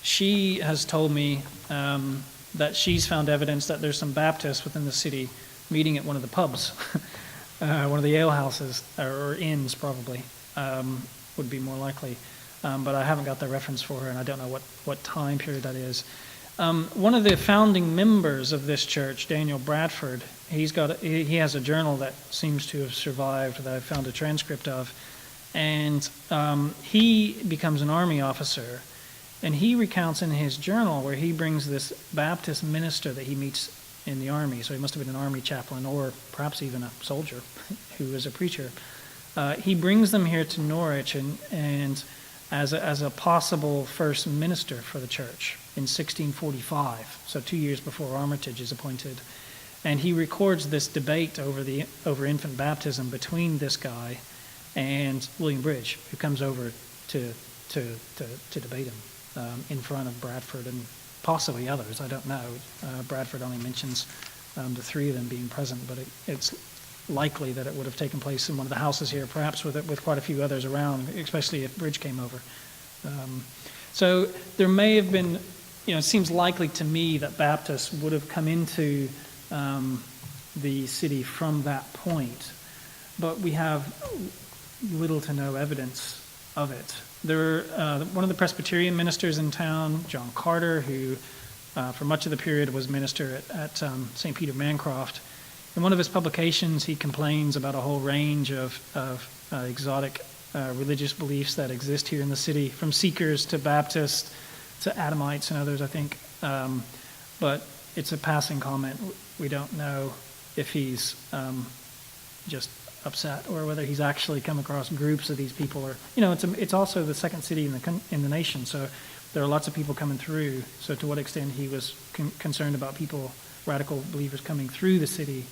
she has told me that she's found evidence that there's some Baptists within the city meeting at one of the pubs, one of the ale houses, or inns probably, would be more likely. but I haven't got the reference for her, and I don't know what time period that is. One of the founding members of this church, Daniel Bradford, he has a journal that seems to have survived that I found a transcript of, and he becomes an army officer, and he recounts in his journal where he brings this Baptist minister that he meets in the army, so he must have been an army chaplain or perhaps even a soldier who was a preacher. He brings them here to Norwich and as a possible first minister for the church in 1645, so 2 years before Armitage is appointed. And he records this debate over infant baptism between this guy and William Bridge, who comes over to debate him in front of Bradford and possibly others. I don't know. Bradford only mentions the three of them being present, but it's likely that it would have taken place in one of the houses here, perhaps with quite a few others around, especially if Bridge came over. So there may have been, it seems likely to me that Baptists would have come into the city from that point, but we have little to no evidence of it. One of the Presbyterian ministers in town, John Carter, who for much of the period was minister at St. Peter Mancroft, in one of his publications he complains about a whole range of exotic religious beliefs that exist here in the city, from Seekers to Baptists to Adamites and others, I think. But it's a passing comment. We don't know if he's just upset or whether he's actually come across groups of these people. Or it's also the second city in the nation, so there are lots of people coming through. So to what extent he was concerned about people, radical believers coming through the city,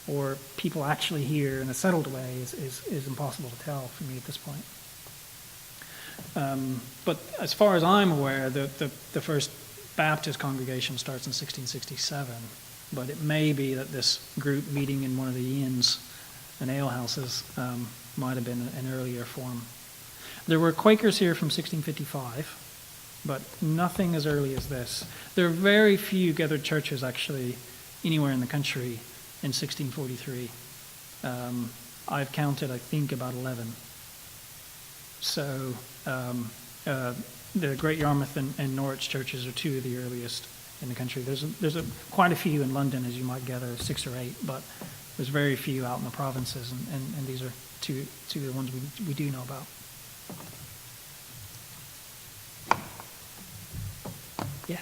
or people actually here in a settled way is impossible to tell for me at this point. But as far as I'm aware, the first Baptist congregation starts in 1667, but it may be that this group meeting in one of the inns and alehouses might have been an earlier form. There were Quakers here from 1655, but nothing as early as this. There are very few gathered churches actually anywhere in the country in 1643. I've counted, I think, about 11. So the Great Yarmouth and Norwich churches are two of the earliest in the country. There's quite a few in London, as you might gather, 6 or 8, but there's very few out in the provinces, and these are two of the ones we do know about. Yeah.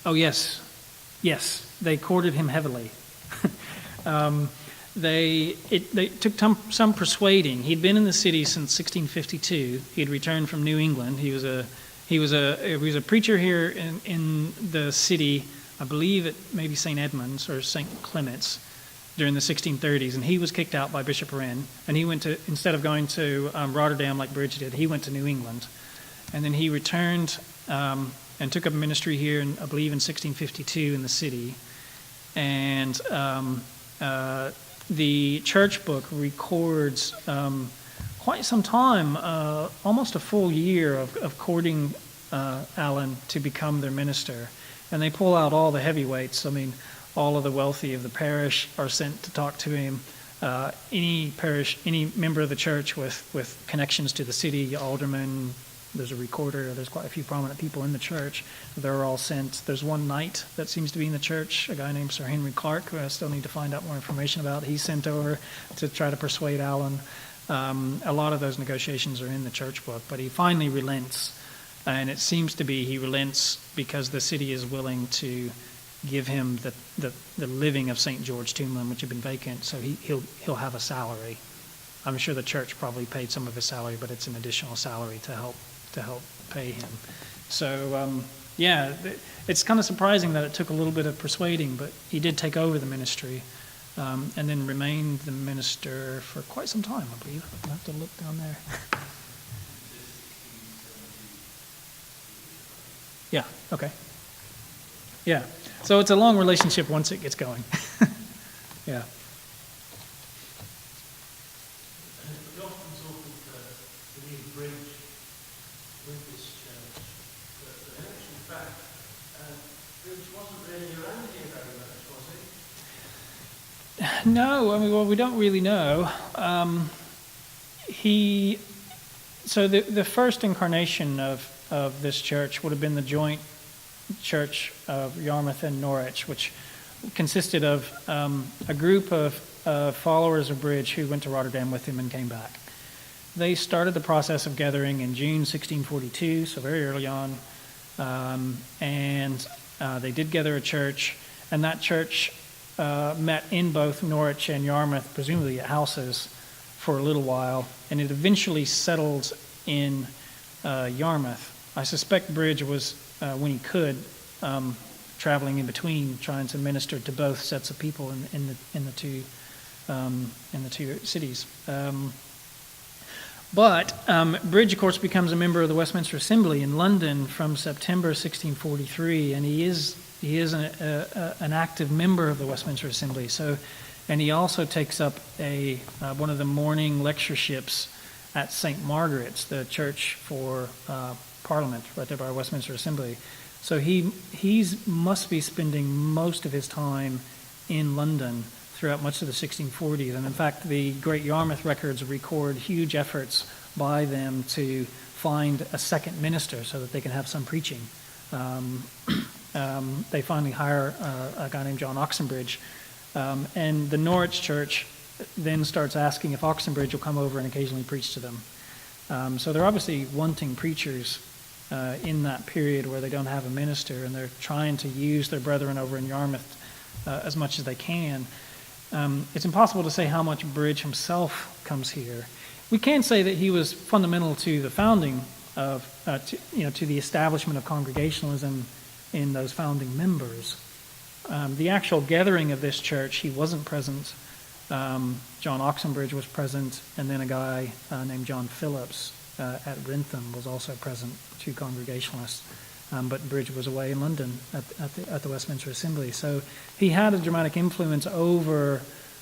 Oh, yes. Yes, they courted him heavily. They took some persuading. He'd been in the city since 1652. He'd returned from New England. He was a preacher here in the city, I believe at maybe St. Edmunds or St. Clement's during the 1630s, and he was kicked out by Bishop Wren, and he went to, instead of going to Rotterdam like Bridge did, he went to New England. And then he returned and took up ministry here, I believe in 1652 in the city. And the church book records quite some time, almost a full year of courting Allen to become their minister. And they pull out all the heavyweights. I mean, all of the wealthy of the parish are sent to talk to him. Any member of the church with connections to the city, alderman, there's a recorder, there's quite a few prominent people in the church. They're all sent. There's one knight that seems to be in the church, a guy named Sir Henry Clark, who I still need to find out more information about. He's sent over to try to persuade Allen. A lot of those negotiations are in the church book, but he finally relents. And it seems to be he relents because the city is willing to give him the living of St. George Tombland, which had been vacant, so he'll have a salary. I'm sure the church probably paid some of his salary, but it's an additional salary to help pay him. So it's kind of surprising that it took a little bit of persuading, but he did take over the ministry and then remained the minister for quite some time, I believe. I'll have to look down there. Yeah, okay. Yeah, so it's a long relationship once it gets going. Yeah. We often talk of the new bridge with this church, but in actual fact, Bridge wasn't really around here very much, was he? No, I mean, well, we don't really know. So the first incarnation of this church would have been the joint church of Yarmouth and Norwich, which consisted of a group of followers of Bridge who went to Rotterdam with him and came back. They started the process of gathering in June 1642, so very early on, and they did gather a church, and that church met in both Norwich and Yarmouth, presumably at houses, for a little while, and it eventually settled in Yarmouth. I suspect Bridge was, when he could, traveling in between, trying to minister to both sets of people in the two cities. But Bridge, of course, becomes a member of the Westminster Assembly in London from September 1643, and he is an active member of the Westminster Assembly. And he also takes up one of the morning lectureships at St. Margaret's, the church for Parliament, right there by Westminster Assembly. So he must be spending most of his time in London throughout much of the 1640s. And in fact, the Great Yarmouth records record huge efforts by them to find a second minister so that they can have some preaching. They finally hire a guy named John Oxenbridge. And the Norwich church then starts asking if Oxenbridge will come over and occasionally preach to them. So they're obviously wanting preachers in that period where they don't have a minister, and they're trying to use their brethren over in Yarmouth as much as they can. It's impossible to say how much Bridge himself comes here. We can say that he was fundamental to the founding of, to the establishment of Congregationalism in those founding members. The actual gathering of this church, he wasn't present. John Oxenbridge was present, and then a guy named John Phillips at Wrentham was also present, two Congregationalists. But Bridge was away in London at the Westminster Assembly. So he had a dramatic influence over,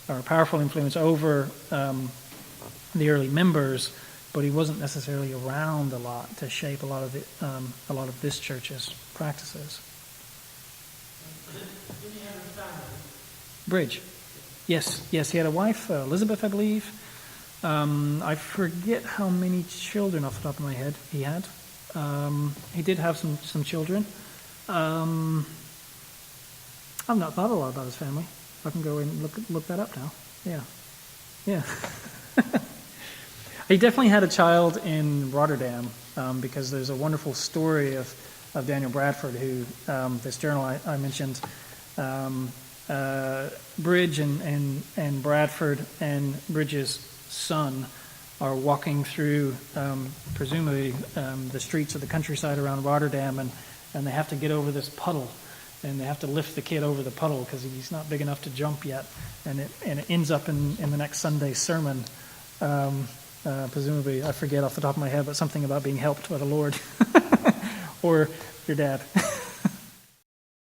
or a powerful influence over the early members, but he wasn't necessarily around a lot to shape a lot of this church's practices. Did he have a family? Bridge. Yes, he had a wife, Elizabeth, I believe. I forget how many children off the top of my head he had. He did have some children. I've not thought a lot about his family. I can go and look that up now. Yeah. He definitely had a child in Rotterdam, because there's a wonderful story of Daniel Bradford, who this journal I mentioned. Bridge and Bradford and Bridge's son are walking through, presumably, the streets of the countryside around Rotterdam, and they have to get over this puddle, and they have to lift the kid over the puddle because he's not big enough to jump yet, and it ends up in the next Sunday's sermon. Presumably, I forget off the top of my head, but something about being helped by the Lord, or your dad.